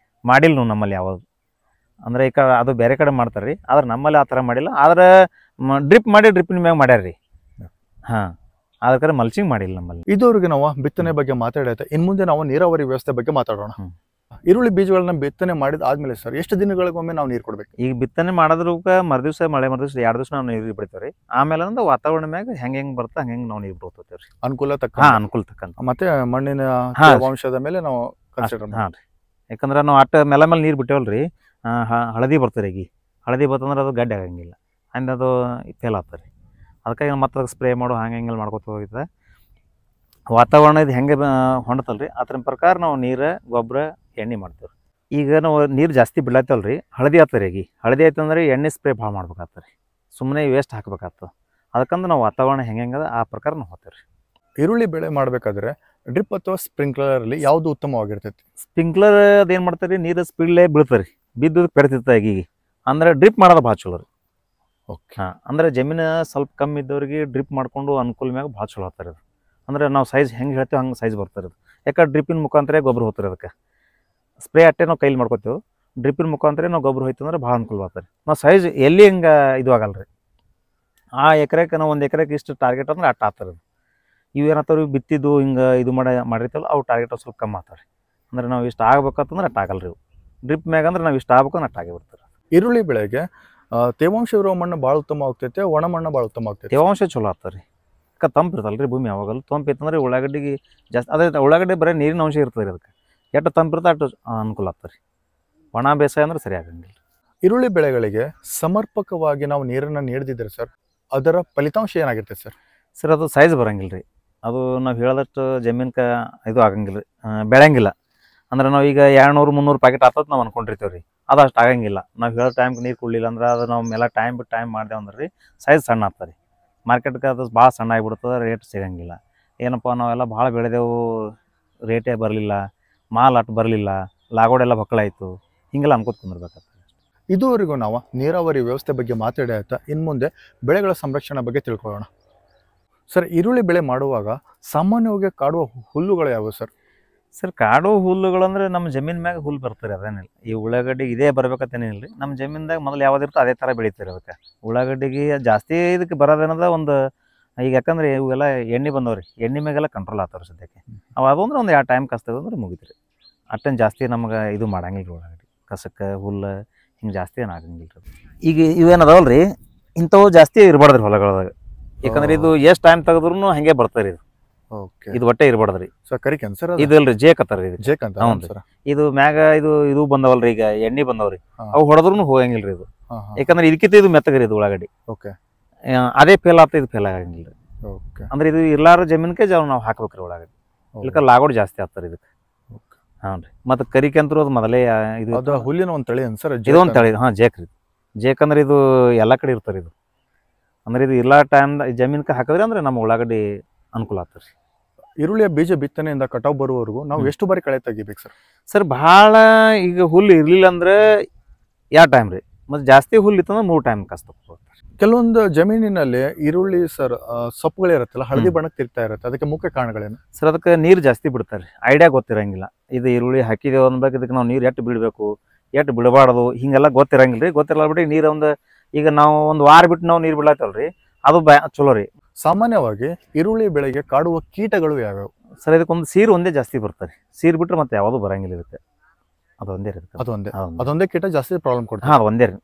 S2: ಮಾಡಿಲ್ಲ ನಾವು ನಮ್ಮಲ್ಲಿ ಯಾವಾಗ. ಅಂದ್ರೆ ಈಗ ಅದು ಬೇರೆ ಕಡೆ ಮಾಡ್ತಾರೆ ರೀ, ಆದ್ರೆ ನಮ್ಮಲ್ಲಿ ಆ ಥರ ಮಾಡಿಲ್ಲ. ಆದ್ರೆ ಡ್ರಿಪ್ ಮಾಡಿ ಡ್ರಿಪ್ಪಿನ ಮ್ಯಾಗ ಮಾಡ್ಯಾರ ರೀ. ಹಾಂ ಅದ್ರ ಕಡೆ ಮಲ್ಚಿಂಗ್ ಮಾಡಿಲ್ಲ ನಮ್ಮಲ್ಲಿ.
S1: ಇದುವರೆಗೆ ನಾವು ಬಿತ್ತನೆ ಬಗ್ಗೆ ಮಾತಾಡೈತೆ. ಇನ್ನು ಮುಂದೆ ನಾವು ನೀರಾವರಿ ವ್ಯವಸ್ಥೆ ಬಗ್ಗೆ ಮಾತಾಡೋಣ. ಈರುಳ್ಳಿ ಬೀಜಗಳನ್ನ ಬಿತ್ತನೆ ಮಾಡಿದ ಆದ್ಮೇಲೆ ಸರ್ ಎಷ್ಟು ದಿನಗಳಿಗೊಮ್ಮೆ ನಾವು ನೀರು ಕೊಡ್ಬೇಕು?
S2: ಈಗ ಬಿತ್ತನೆ ಮಾಡೋದ್ರೂಪ ಮರುದಿವ್ಸ ಮಳೆ ಮರುದಿವ್ಸ 2 ದಿವಸ ನಾವು ನೀರು ಬಿಡ್ತೇವೆ ರೀ. ಆಮೇಲೆ ಅಂದ್ರೆ ವಾತಾವರಣ ಮ್ಯಾಗ ಹೆಂಗೆ ಬರುತ್ತೆ ಹಂಗೆ ನಾವು ನೀರು ಬಿಡ್ತೇವೆ ರೀ,
S1: ಅನುಕೂಲ ತಕ್ಕ.
S2: ಹಾಂ ಅನುಕೂಲ ತಕ್ಕಂತ.
S1: ಮತ್ತೆ ಮಣ್ಣಿನ
S2: ಹಾ.
S1: ಅಂಶದ ಮೇಲೆ ನಾವು ಕನ್ಸಿಡರ್
S2: ಹಾಂ ರೀ, ಯಾಕಂದ್ರೆ ನಾವು ಅಟ್ಟ ಮೇಲೆ ನೀರು ಬಿಟ್ಟೇವಲ್ರಿ, ಹಳದಿ ಬರ್ತಾರೆ ಈಗ. ಹಳದಿ ಬರ್ತಂದ್ರೆ ಅದು ಗಡ್ಡೆ ಆಗಂಗಿಲ್ಲ, ಅಂದ್ ಅದು ಫೇಲ್ ಆಗ್ತಾರೆ ರೀ. ಅದಕ್ಕಾಗಿ ಮತ್ತೆ ಅದಕ್ಕೆ ಸ್ಪ್ರೇ ಮಾಡೋ ಹಂಗೆ ಹಿಂಗೆ ಮಾಡ್ಕೊತ ಹೋಗಿದ್ದೆ. ವಾತಾವರಣ ಇದು ಹೆಂಗೆ ಹೊಂಡತಲ್ರಿ ಅದ್ರ ಪ್ರಕಾರ ನಾವು ನೀರು ಗೊಬ್ಬರ ಎಣ್ಣೆ ಮಾಡ್ತೇವೆ ರೀ. ಈಗ ನಾವು ನೀರು ಜಾಸ್ತಿ ಬಿಡ್ಲತ್ತಲ್ರಿ, ಹಳದಿ ಆಗ್ತಾರೆ ಈಗ. ಹಳದಿ ಆಯ್ತು ಅಂದ್ರೆ ಎಣ್ಣೆ ಸ್ಪ್ರೇ ಭಾಳ ಮಾಡ್ಬೇಕಾಗ್ತದೆ ರೀ, ಸುಮ್ಮನೆ ವೇಸ್ಟ್ ಹಾಕ್ಬೇಕಾಗ್ತದೆ. ಅದಕ್ಕಂದ್ರೆ ನಾವು ವಾತಾವರಣ ಹೆಂಗೆ ಆ ಪ್ರಕಾರ ನಾವು ಹೋಗ್ತೇವೆ ರೀ.
S1: ಈರುಳ್ಳಿ ಬೆಳೆ ಮಾಡಬೇಕಾದ್ರೆ ಡ್ರಿಪ್ ಅಥವಾ ಸ್ಪ್ರಿಂಕ್ಲರಲ್ಲಿ ಯಾವುದು ಉತ್ತಮವಾಗಿರ್ತೈತಿ?
S2: ಸ್ಪ್ರಿಂಕ್ಲರ್ ಅದೇನು ಮಾಡ್ತಾರೆ ರೀ, ನೀರು ಸ್ಪೀಡ್ಲೇ ಬೀಳ್ತಾರೆ ರೀ, ಬಿದ್ದು ಕೆಡ್ತಿರ್ತ ಈಗ. ಅಂದ್ರೆ ಡ್ರಿಪ್ ಮಾಡೋದು ಭಾಳ ಚಲೋ ರೀ.
S1: ಓಕೆ.
S2: ಹಾಂ ಅಂದ್ರೆ ಜಮೀನು ಸ್ವಲ್ಪ ಕಮ್ಮಿ ಇದ್ದವ್ರಿಗೆ ಡ್ರಿಪ್ ಮಾಡ್ಕೊಂಡು ಅನುಕೂಲ ಮ್ಯಾಗ ಭಾಳ ಚಲೋ ಆಗ್ತಾರೆ ಅದು. ಅಂದ್ರೆ ನಾವು ಸೈಜ್ ಹೆಂಗೆ ಹೇಳ್ತೇವೆ ಹಂಗೆ ಸೈಜ್ ಬರ್ತಾರೆ ಅದು. ಯಾಕಂದ್ರೆ ಡ್ರಿಪ್ಪಿನ ಮುಖಾಂತರ ಗೊಬ್ಬರ ಹೋಗ್ತಾರೆ ಅದಕ್ಕೆ. ಸ್ಪ್ರೇ ಅಟ್ಟೆ ನಾವು ಕೈಲಿ ಮಾಡ್ಕೊತೇವೆ, ಡ್ರಿಪ್ಪಿನ ಮುಖಾಂತರ ನಾವು ಗೊಬ್ಬರ ಹೋಯ್ತು ಅಂದ್ರೆ ಭಾಳ ಅನುಕೂಲ ಆಗ್ತಾರೆ. ನಾವು ಸೈಜ್ ಎಲ್ಲಿ ಹಿಂಗೆ ಇದು ಆಗಲ್ಲ ರೀ. ಆ ಎಕರೆಗೆ ನಾವು 1 ಎಕರೆಗೆ ಇಷ್ಟು ಟಾರ್ಗೆಟ್ ಅಂದ್ರೆ ಅಟ್ಟು ಆಗ್ತಾರೆ ಅದು. ಇವು ಏನಾಗ್ತಾವೆ ರೀ, ಬಿತ್ತಿದ್ದು ಹಿಂಗೆ ಇದು ಮಾಡಿರ್ತೇವಲ್ಲ ಅವು ಟಾರ್ಗೆಟ್ ಸ್ವಲ್ಪ ಕಮ್ಮಿ ಆಗ್ತಾರೆ. ಅಂದ್ರೆ ನಾವು ಇಷ್ಟು ಆಗ್ಬೇಕಂತಂದ್ರೆ ಅಟ್ಟು ಆಗಲ್ಲ ರೀ ಇವು. ಡ್ರಿಪ್ ಮ್ಯಾಗ ಅಂದ್ರೆ ನಾವು ಇಷ್ಟು ಆಗ್ಬೇಕಂದ್ರೆ ಅಟ್ಟು ಆಗಿಬಿಡ್ತಾರೆ.
S1: ಈರುಳ್ಳಿ ಬೆಳೆಗೆ ತೇವಾಂಶ ಇರೋ ಮಣ್ಣು ಭಾಳ ಉತ್ತಮ ಆಗ್ತೈತೆ, ಒಣ ಮಣ್ಣು ಭಾಳ ಉತ್ತಮ ಆಗ್ತೈತೆ?
S2: ತೇವಾಂಶ ಚಲೋ ಆಗ್ತಾರೆ ರೀ. ಯಾಕೆ ತಂಪು ಇರ್ತಲ್ಲ ರೀ ಭೂಮಿ, ಯಾವಾಗಲೂ ತಂಪು ಇತ್ತಂದ್ರೆ ಉಳ್ಳಾಗಡ್ಡಿಗೆ ಜಾಸ್ತಿ. ಅದೇ ಉಳ್ಳಾಗಡ್ಡಿ ಬರೀ ನೀರಿನ ಅಂಶ ಇರ್ತದೆ ರೀ, ಅದಕ್ಕೆ ಎಷ್ಟು ತಂಪು ಇರ್ತದೆ ಅಷ್ಟು ಅನುಕೂಲ ಆಗ್ತಾರೆ ರೀ. ಒಣ ಬೇಸಾಯ ಅಂದ್ರೆ ಸರಿ ಆಗಂಗಿಲ್ಲ.
S1: ಈರುಳ್ಳಿ ಬೆಳೆಗಳಿಗೆ ಸಮರ್ಪಕವಾಗಿ ನಾವು ನೀರನ್ನು ನೀಡದಿದ್ರೆ ಸರ್ ಅದರ ಫಲಿತಾಂಶ ಏನಾಗಿರ್ತೈತೆ ಸರ್?
S2: ಸರ್ ಅದು ಸೈಜ್ ಬರೋಂಗಿಲ್ಲ ರೀ. ಅದು ನಾವು ಹೇಳೋದಷ್ಟು ಜಮೀನ್ಗೆ ಇದು ಆಗಂಗಿಲ್ಲ ರೀ, ಬೆಳೆಯಂಗಿಲ್ಲ. ಅಂದ್ರೆ ನಾವು ಈಗ 200-300 ಪ್ಯಾಕೆಟ್ ಆಗ್ತದೆ ನಾವು ಅನ್ಕೊಂಡಿರ್ತೀವಿ ರೀ, ಅದು ಅಷ್ಟು ಆಗಂಗಿಲ್ಲ. ನಾವು ಹೇಳೋ ಟೈಮ್ಗೆ ನೀರು ಕೊಡಲಿಲ್ಲ ಅಂದ್ರೆ ಅದು ನಾವು ಎಲ್ಲ ಟೈಮ್ ಬಿಟ್ಟು ಟೈಮ್ ಮಾಡಿದೆವು ಅಂದ್ರೆ ರೀ ಸೈಜ್ ಸಣ್ಣ ಆಗ್ತದೆ ರೀ. ಮಾರ್ಕೆಟ್ಗೆ ಅದು ಭಾಳ ಸಣ್ಣ ಆಗಿಬಿಡ್ತದೆ, ರೇಟ್ ಸಿಗಂಗಿಲ್ಲ. ಏನಪ್ಪ ನಾವೆಲ್ಲ ಭಾಳ ಬೆಳೆದೆವು, ರೇಟೇ ಬರಲಿಲ್ಲ, ಮಾಲ್ ಅಟ್ಟು ಬರಲಿಲ್ಲ, ಲಾಗೋಡೆಲ್ಲ ಬಕ್ಕಳಾಯಿತು, ಹಿಂಗೆಲ್ಲ ಅನ್ಕೋತ ಕುಂದಿರ್ಬೇಕಾಗ್ತದೆ.
S1: ಇದುವರೆಗೂ ನಾವು ನೀರಾವರಿ ವ್ಯವಸ್ಥೆ ಬಗ್ಗೆ ಮಾತಾಡಿ ಆಯ್ತಾ, ಇನ್ನು ಮುಂದೆ ಬೆಳೆಗಳ ಸಂರಕ್ಷಣೆ ಬಗ್ಗೆ ತಿಳ್ಕೊಳ್ಳೋಣ. ಸರ್ ಈರುಳ್ಳಿ ಬೆಳೆ ಮಾಡುವಾಗ ಸಾಮಾನ್ಯವಾಗಿ ಕಾಡುವ ಹುಲ್ಲುಗಳು ಯಾವುವು ಸರ್?
S2: ಸರ್ ಕಾಡು ಹುಲ್ಲುಗಳಂದ್ರೆ ನಮ್ಮ ಜಮೀನ್ ಮ್ಯಾಗ ಹುಲ್ಲು ಬರ್ತಾರೆ, ಅದೇನಿಲ್ಲ. ಈ ಉಳ್ಳಾಗಡ್ಡಿಗೆ ಇದೇ ಬರ್ಬೇಕಂತೇನಿಲ್ಲ ರೀ. ನಮ್ಮ ಜಮೀನ್ದಾಗ ಮೊದಲು ಯಾವುದಿರ್ತೋ ಅದೇ ಥರ ಬೆಳಿತಾರೆ. ಅದಕ್ಕೆ ಉಳ್ಳಾಗಡ್ಡಿಗೆ ಜಾಸ್ತಿ ಇದಕ್ಕೆ ಬರೋದೇನದ ಒಂದು ಈಗ, ಯಾಕಂದ್ರೆ ಇವೆಲ್ಲ ಎಣ್ಣೆ ಬಂದವ್ರಿ, ಎಣ್ಣೆ ಮ್ಯಾಗೆಲ್ಲ ಕಂಟ್ರೋಲ್ ಆಗ್ತಾವ್ರಿ ಸದ್ಯಕ್ಕೆ. ಅವು ಅದಂದ್ರೆ ಒಂದು 2 ಟೈಮ್ ಕಸ್ತದೆ ಅಂದ್ರೆ ಮುಗಿತು ರೀ. ಅಷ್ಟೇನು ಜಾಸ್ತಿ ನಮ್ಗೆ ಇದು ಮಾಡಂಗಿಲ್ಲ ರೀ, ಉಳ್ಳಾಗಡ್ಡಿ ಕಸಕ್ಕೆ ಹುಲ್ಲು ಹಿಂಗೆ ಜಾಸ್ತಿ ಏನು ಆಗಂಗಿಲ್ಲ ರೀ. ಈಗ ಇವೇನದಾವಲ್ಲ ರೀ, ಇಂಥವು ಜಾಸ್ತಿ ಇರಬಾರ್ದು ರೀ ಹೊಲಗಳದಾಗ. ಯಾಕಂದ್ರೆ ಇದು ಎಷ್ಟು ಟೈಮ್ ತೆಗೆದ್ರೂ ಹಾಗೆ ಬರ್ತಾರೆ ಇದು.
S1: ಓಕೆ.
S2: ಇದು ಒಟ್ಟೆ ಇರಬಾರ್ದು ರೀ.
S1: ಸರ್ ಕರಿಕೆ ಸರ್
S2: ಇದು ಇಲ್ರಿ, ಜೇಕ್ ಅತ್ತಾರ ರೀ,
S1: ಜೇಕ್ ಅಂತ?
S2: ಹೌದು ಸರ್. ಇದು ಮ್ಯಾಗ ಇದು ಬಂದವಲ್ರಿ, ಈಗ ಎಣ್ಣೆ ಬಂದವ್ರಿ, ಅವು ಹೊಡೆದ್ರೂ ಹೋಗಂಗಿಲ್ಲ ರೀ ಇದು. ಯಾಕಂದ್ರೆ ಇದಕ್ಕಿಂತ ಇದು ಮೆತ್ತಗರಿ ಇದು ಉಳ್ಳಾಗಡ್ಡಿ.
S1: ಓಕೆ.
S2: ಅದೇ ಫೇಲ್ ಆಗ್ತದೆ, ಇದು ಫೇಲ್ ಆಗಂಗಿಲ್ಲ ರೀ.
S1: ಓಕೆ.
S2: ಅಂದ್ರೆ ಇದು ಇರ್ಲಾರ ಜಮೀನ್ಗೆ ನಾವು ಹಾಕ್ಬೇಕ್ರಿ ಉಳ್ಳಾಗಡ್ಡಿ, ಇಲ್ಲಕ ಲಾಗೋಡ್ ಜಾಸ್ತಿ ಆಗ್ತಾರೆ ಇದಕ್ಕೆ. ಹಾಂ ರೀ. ಮತ್ತು ಕರಿಕೆ ಅಂತೂ ಅದು ಮೊದಲೇ ಇದು
S1: ಹುಲ್ಲಿನ ಒಂದು ತಳಿ ಸರ್?
S2: ಇದೊಂದು ತಳಿ. ಹಾಂ ಜೇಕ್ ರೀ. ಜೇಕ್ ಅಂದ್ರೆ ಇದು ಎಲ್ಲ ಕಡೆ ಇರ್ತಾರೆ ಇದು. ಅಂದ್ರೆ ಇದು ಇಲ್ಲ ಟೈಮ್ ಜಮೀನ್ಗೆ ಹಾಕಿದ್ರೆ ಅಂದ್ರೆ ನಮ್ಮ ಉಳ್ಳಾಗಡ್ಡಿ ಅನುಕೂಲ ಆಗ್ತದೆ ರೀ.
S1: ಈರುಳ್ಳಿಯ ಬೀಜ ಬಿತ್ತನೆಯಿಂದ ಕಟಾವು ಬರುವವರೆಗೂ ನಾವು ಎಷ್ಟು ಬಾರಿ ಕಳೆ ತೆಗಿಬೇಕು ಸರ್?
S2: ಸರ್ ಭಾಳ ಈಗ ಹುಲ್ಲು ಇರಲಿಲ್ಲ ಅಂದ್ರೆ 2 ಟೈಮ್ ರೀ, ಮತ್ತು ಜಾಸ್ತಿ ಹುಲ್ಲು ಇತ್ತಂದ್ರೆ 3 ಟೈಮ್ ಕಷ್ಟ.
S1: ಕೆಲವೊಂದು ಜಮೀನಿನಲ್ಲಿ ಈರುಳ್ಳಿ ಸರ್ ಸೊಪ್ಪುಗಳಿರುತ್ತಲ್ಲ ಹಳದಿ ಬಣ್ಣಕ್ಕೆ ತಿರ್ತಾ ಇರುತ್ತೆ, ಅದಕ್ಕೆ ಮುಖ್ಯ ಕಾರಣಗಳೇನು
S2: ಸರ್? ಅದಕ್ಕೆ ನೀರು ಜಾಸ್ತಿ ಬಿಡ್ತಾರೆ, ಐಡಿಯಾ ಗೊತ್ತಿರಂಗಿಲ್ಲ. ಇದು ಈರುಳ್ಳಿ ಹಾಕಿದೇವು ಅನ್ಬೇಕು, ಇದಕ್ಕೆ ನಾವು ನೀರು ಎಷ್ಟು ಬಿಡಬೇಕು ಎಷ್ಟು ಬಿಡಬಾರ್ದು ಹಿಂಗೆಲ್ಲ ಗೊತ್ತಿರಂಗಿಲ್ಲ ರೀ. ಗೊತ್ತಿರಲ್ಲ ಬಿಡಿ ನೀರು ಒಂದು ಈಗ ನಾವು ಒಂದು ವಾರ ಬಿಟ್ಟು ನಾವು ನೀರು ಬಿಡ್ಲಾತಲ್ರಿ, ಅದು ಚಲೋ ರೀ.
S1: ಸಾಮಾನ್ಯವಾಗಿ ಈರುಳ್ಳಿ ಬೆಳೆಗೆ ಕಾಡುವ ಕೀಟಗಳು ಯಾವ್ಯಾವು
S2: ಸರ್? ಇದಕ್ಕೊಂದು ಸೀರು ಒಂದೇ ಜಾಸ್ತಿ ಬರ್ತಾರೆ, ಸೀರು ಬಿಟ್ಟರೆ ಮತ್ತೆ ಯಾವುದೂ ಬರಂಗಿಲ್ಲ ಇದಕ್ಕೆ. ಅದೊಂದೇ ರೀ,
S1: ಅದೊಂದೇ ಕೀಟ ಜಾಸ್ತಿ ಪ್ರಾಬ್ಲಮ್ ಕೊಡ್ತಾರೆ.
S2: ಹಾಂ, ಅದು ಒಂದೇ ರೀ.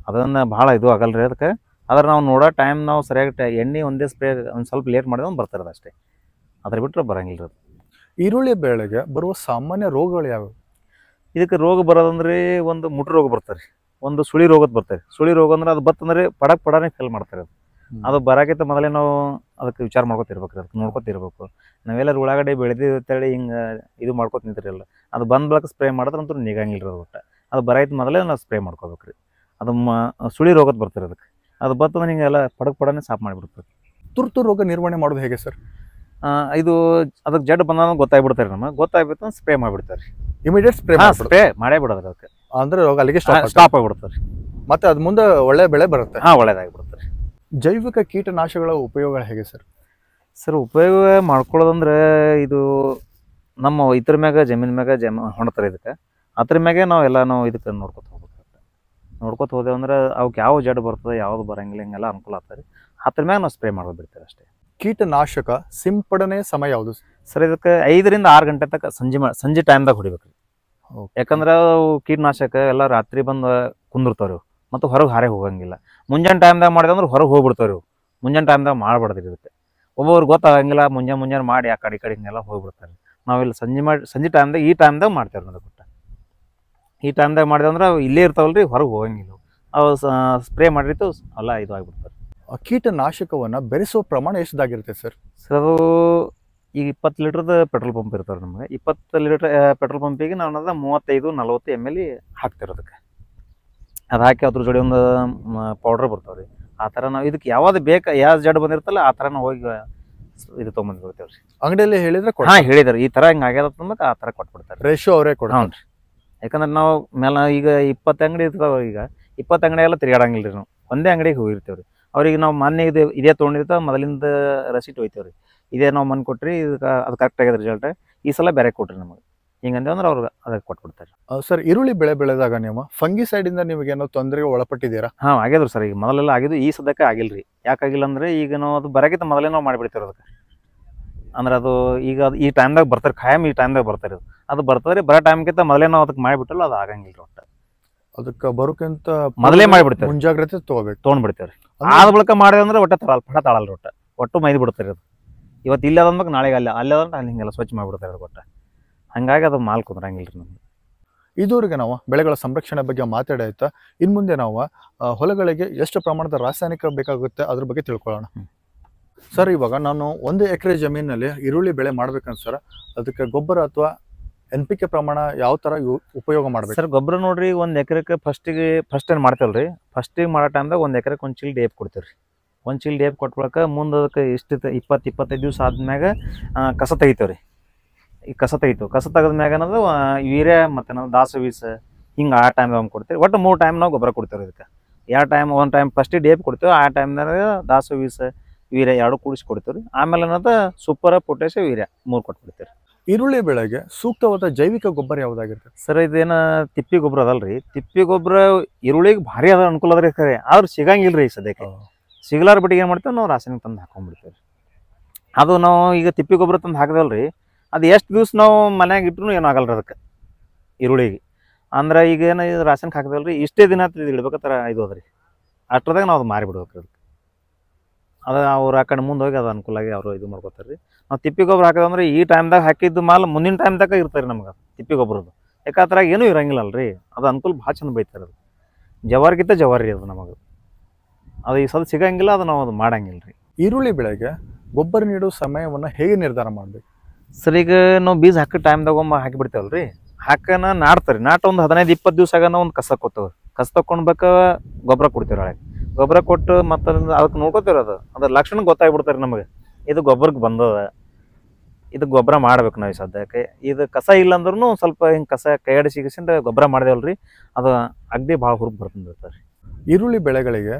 S2: ಅದನ್ನು ಭಾಳ ಇದು ಆಗಲ್ಲ ರೀ ಅದಕ್ಕೆ. ಆದ್ರೆ ನಾವು ನೋಡೋ ಟೈಮ್ ನಾವು ಸರಿಯಾಗಿ ಎಣ್ಣೆ ಒಂದೇ ಸ್ಪ್ರೇ ಒಂದು ಸ್ವಲ್ಪ ಲೇಟ್ ಮಾಡಿದ್ರೆ ಒಂದು ಬರ್ತಾರೆ ಅಷ್ಟೇ, ಅದ್ರ ಬಿಟ್ಟರೆ ಬರಂಗಿಲ್ಲ ರೀ ಅದು.
S1: ಈರುಳ್ಳಿ ಬೆಳೆಗೆ ಬರುವ ಸಾಮಾನ್ಯ ರೋಗಗಳು ಯಾವ್ಯಾವು?
S2: ಇದಕ್ಕೆ ರೋಗ ಬರೋದಂದ್ರೆ ಒಂದು ಮುಟ್ರು ರೋಗ ಬರ್ತಾರೆ, ಒಂದು ಸುಳಿ ರೋಗದ ಬರ್ತಾರೆ. ಸುಳಿ ರೋಗ ಅಂದ್ರೆ ಅದು ಬತ್ತಂದ್ರೆ ಪಡಾನೆ ಫೇಲ್ ಮಾಡ್ತಾರೆ ಅದು. ಅದು ಬರೋಕ್ಕಿಂತ ಮೊದಲೇ ನಾವು ಅದಕ್ಕೆ ವಿಚಾರ ಮಾಡ್ಕೊತಿರ್ಬೇಕು ರೀ, ಅದಕ್ಕೆ ನೋಡ್ಕೊತಿರ್ಬೇಕು. ನಾವೆಲ್ಲರೂ ಉಳ್ಳಾಗಡ್ಡಿ ಬೆಳೆದಿರ್ತೇಳಿ ಹಿಂಗೆ ಇದು ಮಾಡ್ಕೊತ ನಿಂತಿರಲ್ಲ, ಅದು ಬಂದ ಬಳಕ ಸ್ಪ್ರೇ ಮಾಡಿದ್ರೆ ಅಂತೂ ನಿಗಂಗಿಲ್ಲ ರೀ ಅದು. ಒಟ್ಟು ಅದು ಬರೈತೆ ಮೊದಲೇ ನಾವು ಸ್ಪ್ರೇ ಮಾಡ್ಕೋಬೇಕು ರೀ. ಅದು ಸುಳಿ ರೋಗದ ಬರ್ತಾರೆ ಅದಕ್ಕೆ. ಅದು ಬರ್ತಂದ್ರೆ ಹಿಂಗೆಲ್ಲ ಪಡನೆ ಸಾಫ್ ಮಾಡಿಬಿಡ್ತದೆ.
S1: ತುರ್ತು ರೋಗ ನಿರ್ವಹಣೆ ಮಾಡೋದು ಹೇಗೆ ಸರ್?
S2: ಇದು ಅದಕ್ಕೆ ಜಡ್ ಬಂದಾಗ ಗೊತ್ತಾಗ್ಬಿಡ್ತಾರೆ, ನಮಗೆ ಗೊತ್ತಾಗ್ಬಿಟ್ಟು ಸ್ಪ್ರೇ ಮಾಡಿಬಿಡ್ತಾರೆ.
S1: ಇಮಿಡಿಯೇಟ್ ಸ್ಪ್ರೇ
S2: ಸ್ಪ್ರೇ ಮಾಡೇ ಬಿಡೋದು ಅದಕ್ಕೆ,
S1: ಅಂದ್ರೆ ರೋಗ ಅಲ್ಲಿಗೆ
S2: ಸ್ಟಾಪ್ ಆಗಿಬಿಡ್ತಾರೆ.
S1: ಮತ್ತೆ ಅದು ಮುಂದೆ ಒಳ್ಳೆ ಬೆಳೆ ಬರುತ್ತೆ.
S2: ಒಳ್ಳೇದಾಗಿಬಿಡ್ತಾರೆ.
S1: ಜೈವಿಕ ಕೀಟನಾಶಕಗಳ ಉಪಯೋಗಗಳು ಹೇಗೆ ಸರ್?
S2: ಸರ್ ಉಪಯೋಗ ಮಾಡ್ಕೊಳ್ಳೋದಂದ್ರೆ ಇದು ನಮ್ಮ ಇದ್ರ ಮ್ಯಾಗ ಜಮೀನ್ ಮ್ಯಾಗ ಹೊಣ್ತಾರೆ ಇದಕ್ಕೆ, ಅದ್ರ ಮ್ಯಾಗೆ ನಾವು ಇದಕ್ಕೆ ನೋಡ್ಕೊತ ಹೋಗ್ಬೇಕು. ನೋಡ್ಕೊತ ಹೋದೆವು ಅಂದ್ರೆ ಅವಕ್ಕೆ ಯಾವ ಜಡ್ ಬರ್ತದೆ ಯಾವ್ದು ಬರಂಗಿಲ್ಲ ಹಿಂಗೆಲ್ಲ ಅನುಕೂಲ ಆಗ್ತದೆ. ಅದ್ರ ಮ್ಯಾಗ ನಾವು ಸ್ಪ್ರೇ ಮಾಡೋದು ಬಿಡ್ತೇವೆ ಅಷ್ಟೇ.
S1: ಕೀಟನಾಶಕ ಸಿಂಪಡಣೆ ಸಮಯ ಯಾವುದು
S2: ಸರ್? ಇದಕ್ಕೆ 5 ರಿಂದ 6 ಗಂಟೆ ತನಕ ಸಂಜೆ ಟೈಮ್ದಾಗ ಹೊಡಿಬೇಕು. ಯಾಕಂದ್ರೆ ಅವು ಕೀಟನಾಶಕ ಎಲ್ಲ ರಾತ್ರಿ ಬಂದು ಕುಂದಿರ್ತಾವ್ರಿ, ಮತ್ತು ಹೊರಗೆ ಹಾರೇ ಹೋಗಂಗಿಲ್ಲ. ಮುಂಜಾನೆ ಟೈಮ್ದಾಗ ಮಾಡಿದೆ ಅಂದ್ರೆ ಹೊರಗೆ ಹೋಗ್ಬಿಡ್ತಾವ್ರಿ. ಮುಂಜಾನೆ ಟೈಮ್ದಾಗ ಮಾಡ್ಬಾರ್ದು ಇದಕ್ಕೆ. ಒಬ್ಬೊಬ್ರು ಗೊತ್ತಾಗಂಗಿಲ್ಲ, ಮುಂಜಾನೆ ಮಾಡಿ ಆ ಕಡೆ ಹಿಂಗೆಲ್ಲ ಹೋಗ್ಬಿಡ್ತಾರೆ. ನಾವಿಲ್ಲಿ ಸಂಜೆ ಟೈಮ್ದಾಗ ಈ ಟೈಮ್ದಾಗ ಮಾಡ್ತೇವೆ ಅದಕ್ಕೆ. ಈ ಟೈಮ್ದಾಗ ಮಾಡಿದೆ ಅಂದ್ರೆ ಅವು ಇಲ್ಲೇ ಇರ್ತಾವಲ್ರಿ, ಹೊರಗೆ ಹೋಗಂಗಿಲ್ಲ. ಅವು ಸ್ಪ್ರೇ ಮಾಡಿರ್ತು ಎಲ್ಲ ಇದು ಆಗಿಬಿಡ್ತಾರೆ.
S1: ಕೀಟನಾಶಕವನ್ನು ಬೆರೆಸುವ ಪ್ರಮಾಣ ಎಷ್ಟಾಗಿರುತ್ತೆ ಸರ್?
S2: ಸರ್ ಅದು ಈಗ 20 ಲೀಟ್ರದ ಪೆಟ್ರೋಲ್ ಪಂಪ್ ಇರ್ತಾರೆ ನಮಗೆ. 20 ಲೀಟರ್ ಪೆಟ್ರೋಲ್ ಪಂಪಿಗೆ ನಾವು 35-40 ml ಹಾಕ್ತಿರೋದಕ್ಕೆ. ಅದು ಹಾಕಿ ಅದ್ರ ಜೋಡಿ ಒಂದು ಪೌಡ್ರ್ ಬರ್ತಾವೆ ರೀ. ಆ ಥರ ನಾವು ಇದಕ್ಕೆ ಯಾವ್ದು ಬೇಕು, ಯಾವ ಜಡ್ ಬಂದಿರ್ತಲ್ಲ ಆ ಥರ ನಾವು ಹೋಗಿ ಇದು ತೊಗೊಂಡ್ಬಿಡ್ತೇವೆ ರೀ.
S1: ಅಂಗಡಿಯಲ್ಲಿ ಹೇಳಿದ್ರೆ
S2: ಹೇಳಿದಾರೆ ಈ ಥರ ಹಿಂಗೆ ಆಗ್ಯದ ಅಂದ್ಮೇಲೆ ಆ ಥರ ಕೊಟ್ಬಿಡ್ತಾರೆ.
S1: ರೇಷೋ ಅವರೇ ಕೊಡ.
S2: ಹ್ಞೂ ರೀ. ಯಾಕಂದ್ರೆ ನಾವು ಮೇಲೆ ಈಗ 20 ಅಂಗಡಿ ಇರ್ತಾವೆ. ಈಗ 20 ಅಂಗಡಿ ಎಲ್ಲ ತಿರುಗಾಡಂಗಿಲ್ಲ ರೀ. ನಾವು ಒಂದೇ ಅಂಗಡಿಗೆ ಹೋಗಿರ್ತೇವೆ ರೀ. ಅವ್ರಿಗೆ ನಾವು ಮೊನ್ನೆ ಇದೇ ತೊಗೊಂಡಿರ್ತಾವೆ, ಮೊದಲಿಂದ ರಸೀಟ್ ಹೋಯ್ತೇವೆ ರೀ. ಇದೇ ನಾವು ಮನೆ ಕೊಟ್ರಿ, ಇದಕ್ಕೆ ಅದು ಕರೆಕ್ಟ್ ಆಗ್ಯದ ರಿಸಲ್ಟ್, ಈ ಸಲ ಬೇರೆ ಕೊಟ್ರಿ ನಮಗೆ ಹಿಂಗಂದೇವ್ ಅಂದ್ರೆ ಅವ್ರಿಗೆ ಅದಕ್ಕೆ ಕೊಟ್ಬಿಡ್ತಾರೆ.
S1: ಸರ್ ಈರುಳ್ಳಿ ಬೆಳೆದಾಗ ನೀವು ಫಂಗಿಸೈಡಿಂದ ನಿಮಗೇನೋ ತೊಂದರೆಗೆ ಒಳಪಟ್ಟಿದ್ದೀರಾ?
S2: ಆಗಿದ್ರು ಸರ್. ಈಗ ಮೊದಲೆಲ್ಲ ಆಗಿದ್ದು, ಈ ಸದ್ಯಕ್ಕೆ ಆಗಿಲ್ಲ ರೀ. ಯಾಕಾಗಿಲ್ಲ ಅಂದ್ರೆ ಈಗ ನಾವು ಅದು ಬರೋಕ್ಕಿಂತ ಮೊದಲೇ ನಾವು ಮಾಡಿಬಿಡ್ತೇವೆ ಅದಕ್ಕೆ. ಅಂದ್ರೆ ಅದು ಈಗ ಅದು ಈ ಟೈಮ್ದಾಗ ಬರ್ತಾರೆ, ಖಾಯಂ ಈ ಟೈಮ್ದಾಗ ಬರ್ತಾರೆ. ಅದು ಬರ್ತದೆ ಬರೋ ಟೈಮ್ಗಿಂತ ಮೊದಲೇ ನಾವು ಅದಕ್ಕೆ ಮಾಡಿಬಿಟ್ಟಲ್ಲ, ಅದು ಆಗಂಗಿಲ್ಲ ಒಟ್ಟು.
S1: ಅದಕ್ಕೆ ಬರೋಕ್ಕಿಂತ
S2: ಮೊದಲೇ ಮಾಡಿಬಿಡ್ತೇವೆ,
S1: ಮುಂಜಾಗ್ರತೆ ತೊಗೊಂಡ್ಬಿಡ್ತೇವೆ ರೀ.
S2: ಆದ ಬಳಿಕ ಮಾಡಿದೆ ಅಂದ್ರೆ ಒಟ್ಟೆ ತಾಳಲ್ಲ ಒಟ್ಟು ಮೈದು ಬಿಡ್ತಾರೆ. ಅದು ಇವತ್ತು ಇಲ್ಲ ಅದಂದ್ರೆ ನಾಳೆಗೆ ಅಲ್ಲೇ ಅದಂದ್ರೆ ಅಲ್ಲಿ ಹಿಂಗೆಲ್ಲ ಸ್ವಚ್ಛ ಮಾಡಿಬಿಡ್ತಾರೆ ಅದು ಒಟ್ಟು. ಹಾಗಾಗಿ ಅದು ಮಾಲ್ ಕುಂದ್ರಂಗಿಲ್ಲ ರೀ ನಮ್ಗೆ.
S1: ಇದುವರೆಗೆ ನಾವು ಬೆಳೆಗಳ ಸಂರಕ್ಷಣೆ ಬಗ್ಗೆ ಮಾತಾಡಾಯ್ತಾ. ಇನ್ನು ಮುಂದೆ ನಾವು ಹೊಲಗಳಿಗೆ ಎಷ್ಟು ಪ್ರಮಾಣದ ರಾಸಾಯನಿಕ ಬೇಕಾಗುತ್ತೆ ಅದ್ರ ಬಗ್ಗೆ ತಿಳ್ಕೊಳ್ಳೋಣ. ಸರ್ ಇವಾಗ ನಾನು 1 ಎಕರೆ ಜಮೀನಲ್ಲಿ ಈರುಳ್ಳಿ ಬೆಳೆ ಮಾಡ್ಬೇಕಂತ ಸರ್, ಅದಕ್ಕೆ ಗೊಬ್ಬರ ಅಥವಾ NPK ಪ್ರಮಾಣ ಯಾವ ಥರ ಉಪಯೋಗ ಮಾಡ್ಬೇಕು
S2: ಸರ್? ಗೊಬ್ಬರ ನೋಡ್ರಿ, 1 ಎಕರೆಗೆ ಫಸ್ಟ್ ಏನು ಮಾಡ್ತೇವಲ್ಲ ರೀ, ಫಸ್ಟಿಗೆ ಮಾಡೋ ಟೈಮ್ದಾಗ 1 ಎಕರೆಗೆ 1 ಚೀಲ DAP ಕೊಡ್ತೀವಿ ರೀ. 1 ಚೀಲ DAP ಕೊಟ್ಕೊಳಕ್ಕೆ ಮುಂದೆ ಅದಕ್ಕೆ ಇಷ್ಟು 20-25 ದಿವಸ ಆದ್ಮ್ಯಾಗ ಕಸ ತೆಗಿತೇವೆ ರೀ. ಈ ಕಸ ತೆಗೆದ್ಮ್ಯಾಗ ಅನ್ನೋದು ಯೂರಿಯಾ ಮತ್ತು ನಾವು ದಾಸವೀಸ ಹಿಂಗೆ ಆ ಟೈಮ್ದಾಗ ಕೊಡ್ತೀವಿ. ಒಟ್ಟು 3 ಟೈಮ್ ನಾವು ಗೊಬ್ಬರ ಕೊಡ್ತೇವೆ ಇದಕ್ಕೆ. ಯಾವ ಟೈಮ್ ಒಂದು ಟೈಮ್ ಫಸ್ಟಿಗೆ DAP ಕೊಡ್ತೇವೆ, ಆ ಟೈಮ್ದಾಗ ದಾಸವೀಸ ಯೂರಿಯಾ 2 ಕೂಡಿಸಿ ಕೊಡ್ತೇವೆ ರೀ. ಆಮೇಲೆ ಅನ್ನೋದು ಸೂಪರ್, ಪೊಟ್ಯಾಷ್, ಯೂರಿಯಾ 3 ಕೊಟ್ಬಿಡ್ತೀವಿ.
S1: ಈರುಳ್ಳಿ ಬೆಳೆಗೆ ಸೂಕ್ತವಾದ ಜೈವಿಕ ಗೊಬ್ಬರ ಯಾವುದಾಗಿರ್ತದೆ
S2: ಸರ್? ಇದೇನು ತಿಪ್ಪಿ ಗೊಬ್ಬರ ಅದಲ್ರಿ. ತಿಪ್ಪಿ ಗೊಬ್ಬರ ಈರುಳ್ಳಿಗೆ ಭಾರಿ ಅದ ಅನುಕೂಲ ಅದ್ರಿ, ಖರೆ ಆದ್ರೆ ಸಿಗಂಗಿಲ್ಲ ರೀ ಸದ್ಯಕ್ಕೆ. ಸಿಗ್ಲಾರ ಬಿಟ್ಟಿಗೆ ಏನು ಮಾಡ್ತೇವೆ ನಾವು, ರಾಸಾಯನಿಕ ತಂದು ಹಾಕೊಂಡ್ಬಿಡ್ತೇವೆ. ಅದು ನಾವು ಈಗ ತಿಪ್ಪಿ ಗೊಬ್ಬರ ತಂದು ಹಾಕಿದಲ್ರಿ, ಅದು ಎಷ್ಟು ದಿವ್ಸ ನಾವು ಮನ್ಯಾಗ ಇಟ್ರು ಏನೂ ಆಗಲ್ಲ ರೀ ಅದಕ್ಕೆ ಈರುಳ್ಳಿಗೆ. ಅಂದ್ರೆ ಈಗ ಏನು ರಾಸಾಯನಿಕ ಹಾಕಿದಲ್ರಿ, ಇಷ್ಟೇ ದಿನ ಇದು ಇಡ್ಬೇಕತ್ತರ ಇದು ಅದ್ರಿ, ಅಷ್ಟರದಾಗ ನಾವು ಅದು ಮಾರಿಬಿಡ್ಬೇಕು ಅದಕ್ಕೆ. ಅದು ಅವ್ರು ಆ ಕಡೆ ಮುಂದೆ ಹೋಗಿ ಅದು ಅನುಕೂಲಾಗಿ ಅವರು ಇದು ಮಾಡ್ಕೋತಾರೆ ರೀ. ನಾವು ತಿಪ್ಪಿ ಗೊಬ್ಬರ ಹಾಕೋದಂದ್ರೆ ಈ ಟೈಮ್ದಾಗ ಹಾಕಿದ್ದು ಮಾಲ್ ಮುಂದಿನ ಟೈಮ್ದಾಗ ಇರ್ತಾರೆ ನಮ್ಗೆ ತಿಪ್ಪಿ ಗೊಬ್ಬರದ್ದು. ಯಾಕಂದ್ರೆ ಏನೂ ಇರಂಗಿಲ್ಲ ಅಲ್ರಿ, ಅದು ಅನುಕೂಲ ಭಾಳ ಚಂದ ಬೈತಾರೆ. ಅದು ಜವಾರಿಗಿಂತ ಜವಾರಿ ಅದು ನಮಗೆ. ಅದು ಈ ಸಲ ಸಿಗಂಗಿಲ್ಲ, ಅದು ನಾವು ಅದು ಮಾಡಂಗಿಲ್ಲ ರೀ.
S1: ಈರುಳ್ಳಿ ಬೆಳೆಗೆ ಗೊಬ್ಬರ ನೀಡೋ ಸಮಯವನ್ನು ಹೇಗೆ ನಿರ್ಧಾರ ಮಾಡಬೇಕು
S2: ಸರ್? ಈಗ ನಾವು ಬೀಜ ಹಾಕೋ ಟೈಮ್ದಾಗ ಹಾಕಿಬಿಡ್ತೇವಲ್ಲ ರೀ, ಹಾಕನ ನಾಡ್ತಾರೆ. ನಾಟ ಒಂದು 15-20 ದಿವಸ ಆಗ ಒಂದು ಕಸ ಕೊತ್ತೇವೆ. ಕಸ ತಗೊಂಡ್ಬೇಕು, ಗೊಬ್ಬರ ಕೊಡ್ತೇವೆ. ಒಳಗೆ ಗೊಬ್ಬರ ಕೊಟ್ಟು ಮತ್ತು ಅದಕ್ಕೆ ನೋಡ್ಕೋತೇವೆ. ಅದ್ರ ಲಕ್ಷಣ ಗೊತ್ತಾಗ್ಬಿಡ್ತಾರೆ ನಮಗೆ, ಇದು ಗೊಬ್ಬರಕ್ಕೆ ಬಂದದ, ಇದು ಗೊಬ್ಬರ ಮಾಡ್ಬೇಕು ನಾವು. ಈ ಸದ್ಯಕ್ಕೆ ಇದು ಕಸ ಇಲ್ಲ ಅಂದ್ರೂ ಸ್ವಲ್ಪ ಹಿಂಗೆ ಕಸ ಕೈಯಾಡಿ ಸಿಗಿಸಿಂದ ಗೊಬ್ಬರ ಮಾಡಿದೇವಲ್ರಿ, ಅದು ಅಗದಿ ಭಾಳ ಹುರುಪ್ ಬರ್ತಿರ್ತಾರೆ.
S1: ಈರುಳ್ಳಿ ಬೆಳೆಗಳಿಗೆ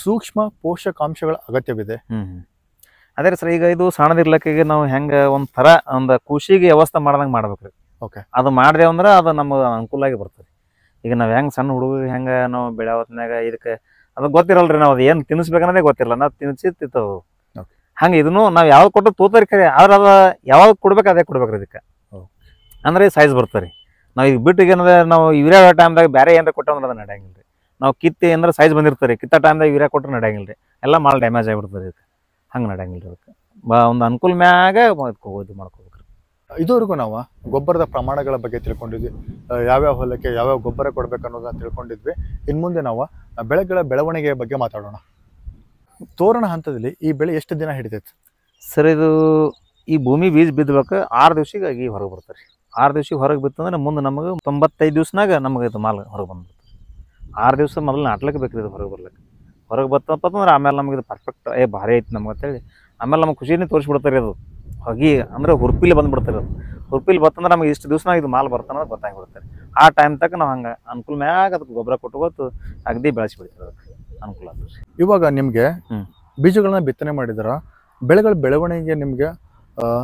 S1: ಸೂಕ್ಷ್ಮ ಪೋಷಕಾಂಶಗಳ ಅಗತ್ಯವಿದೆ.
S2: ಅದೇ ರೀ ಸರ್. ಈಗ ಇದು ಸಣ್ಣದಿರ್ಲಕ್ಕಿಗೆ ನಾವು ಹೆಂಗೆ ಒಂದು ಖುಷಿಗೆ ವ್ಯವಸ್ಥೆ ಮಾಡ್ದಂಗೆ ಮಾಡ್ಬೇಕ್ರಿ.
S1: ಓಕೆ,
S2: ಅದು ಮಾಡಿದೆವು ಅಂದ್ರೆ ಅದು ನಮಗೆ ಅನುಕೂಲಾಗಿ ಬರ್ತದೆ. ಈಗ ನಾವು ಹೆಂಗೆ ಸಣ್ಣ ಹುಡುಗ ಹೆಂಗೆ ನಾವು ಬೆಳೆ ಹೊತ್ನಾಗ ಇದಕ್ಕೆ ಅದು ಗೊತ್ತಿರಲ್ರಿ, ನಾವು ಅದು ಏನು ತಿನ್ನಿಸ್ಬೇಕನ್ನೋದೇ ಗೊತ್ತಿರಲ್ಲ, ನಾವು ತಿನ್ನಿಸಿರ್ತವು. ಹಂಗೆ ಇದನ್ನು ನಾವು ಯಾವ್ದು ಕೊಟ್ಟು ತೋತಾರಿ ಕರೆ, ಆದ್ರೆ ಅದು ಯಾವಾಗ ಕೊಡ್ಬೇಕು ಅದೇ ಕೊಡ್ಬೇಕ್ರಿ ಇದಕ್ಕೆ. ಅಂದ್ರೆ ಸೈಜ್ ಬರ್ತಾರೆ. ನಾವು ಈಗ ಬಿಟ್ಟಿಗೆ ಏನಂದ್ರೆ ನಾವು ಯೂರಿಯಾ ಟೈಮ್ದಾಗ ಬೇರೆ ಏನಾರ ಕೊಟ್ಟಂದ್ರೆ ಅದು ನಡೆಯಂಗಿಲ್ಲ ರೀ. ನಾವು ಕಿತ್ತಿ ಅಂದ್ರೆ ಸೈಜ್ ಬಂದಿರ್ತಾರೆ, ಕಿತ್ತ ಟೈಮ್ದಾಗ ಯೂರಿಯಾ ಕೊಟ್ಟರೆ ನಡೆಯಂಗಿಲ್ಲ ರೀ, ಎಲ್ಲ ಮಾಲ್ ಡ್ಯಾಮೇಜ್ ಆಗಿಬಿಡ್ತದೆ ಇದಕ್ಕೆ. ಹಂಗೆ ನಡೆಯಂಗಿಲ್ಲ ರೀ. ಅದಕ್ಕೆ ಒಂದು ಅನುಕೂಲ ಮ್ಯಾಗ ಇದು ಮಾಡ್ಕೋಬೇಕ್ರಿ.
S1: ಇದುವರೆಗೂ ನಾವು ಗೊಬ್ಬರದ ಪ್ರಮಾಣಗಳ ಬಗ್ಗೆ ತಿಳ್ಕೊಂಡಿದ್ವಿ, ಯಾವ್ಯಾವ ಹೊಲಕ್ಕೆ ಯಾವ್ಯಾವ ಗೊಬ್ಬರ ಕೊಡ್ಬೇಕು ಅನ್ನೋದನ್ನ ತಿಳ್ಕೊಂಡಿದ್ವಿ. ಇನ್ನು ಮುಂದೆ ನಾವು ಬೆಳೆಗಳ ಬೆಳವಣಿಗೆಯ ಬಗ್ಗೆ ಮಾತಾಡೋಣ. ತೋರಣ ಹಂತದಲ್ಲಿ ಈ ಬೆಳೆ ಎಷ್ಟು ದಿನ ಹಿಡಿತೈತೆ
S2: ಸರ್? ಇದು ಈ ಭೂಮಿ ಬೀಜ ಬಿದ್ದಬೇಕು 6 ದಿವ್ಸಕ್ಕೆ ಆಗಿ ಹೊರಗೆ ಬರ್ತಾರೆ. 6 ದಿವ್ಸಕ್ಕೆ ಹೊರಗೆ ಬಿತ್ತಂದ್ರೆ ಮುಂದೆ ನಮಗೆ 95 ದಿವ್ಸನಾಗ ನಮಗೆ ಇದು ಮಾಲ್ ಹೊರಗೆ ಬಂದ್ಬಿಡ್ತದೆ. 6 ದಿವಸ ಮೊದಲು ನಾಟ್ಲಕ್ಕೆ ಬೇಕ್ರಿ ಇದು ಹೊರಗೆ ಬರ್ಲಿಕ್ಕೆ. ಹೊರಗೆ ಬರ್ತಪ್ಪ ಅಂದ್ರೆ ಆಮೇಲೆ ನಮಗೆ ಇದು ಪರ್ಫೆಕ್ಟ್ ಭಾರಿ ಐತಿ ನಮ್ಗೆ ಅಂತೇಳಿ ಆಮೇಲೆ ನಮ್ಗೆ ಖುಷಿನೇ ತೋರಿಸ್ಬಿಡ್ತಾರೆ ಅದು ಹೊಗೆ ಅಂದ್ರೆ ಹುರ್ಪಿಲಿ ಬಂದುಬಿಡ್ತಾರೆ ಅದು. ಹುರ್ಪಿಲಿ ಬರ್ತಂದ್ರೆ ನಮಗೆ ಇಷ್ಟು ದಿವಸ ಇದು ಮಾಲ್ ಬರ್ತಾನೆ ಗೊತ್ತಾಗ್ಬಿಡ್ತಾರೆ. ಆ ಟೈಮ್ ತಕ್ಕ ನಾವು ಹಂಗೆ ಅನುಕೂಲ ಮ್ಯಾಗ ಅದಕ್ಕೆ ಗೊಬ್ಬರ ಕೊಟ್ಟು ಅಗದಿ ಬೆಳೆಸಿಬಿಡ್ತಾರೆ ಅದಕ್ಕೆ ಅನುಕೂಲ ಆಗ್ತದೆ.
S1: ಇವಾಗ ನಿಮಗೆ ಬೀಜಗಳನ್ನ ಬಿತ್ತನೆ ಮಾಡಿದ್ರ ಬೆಳೆಗಳ ಬೆಳವಣಿಗೆ ನಿಮ್ಗೆ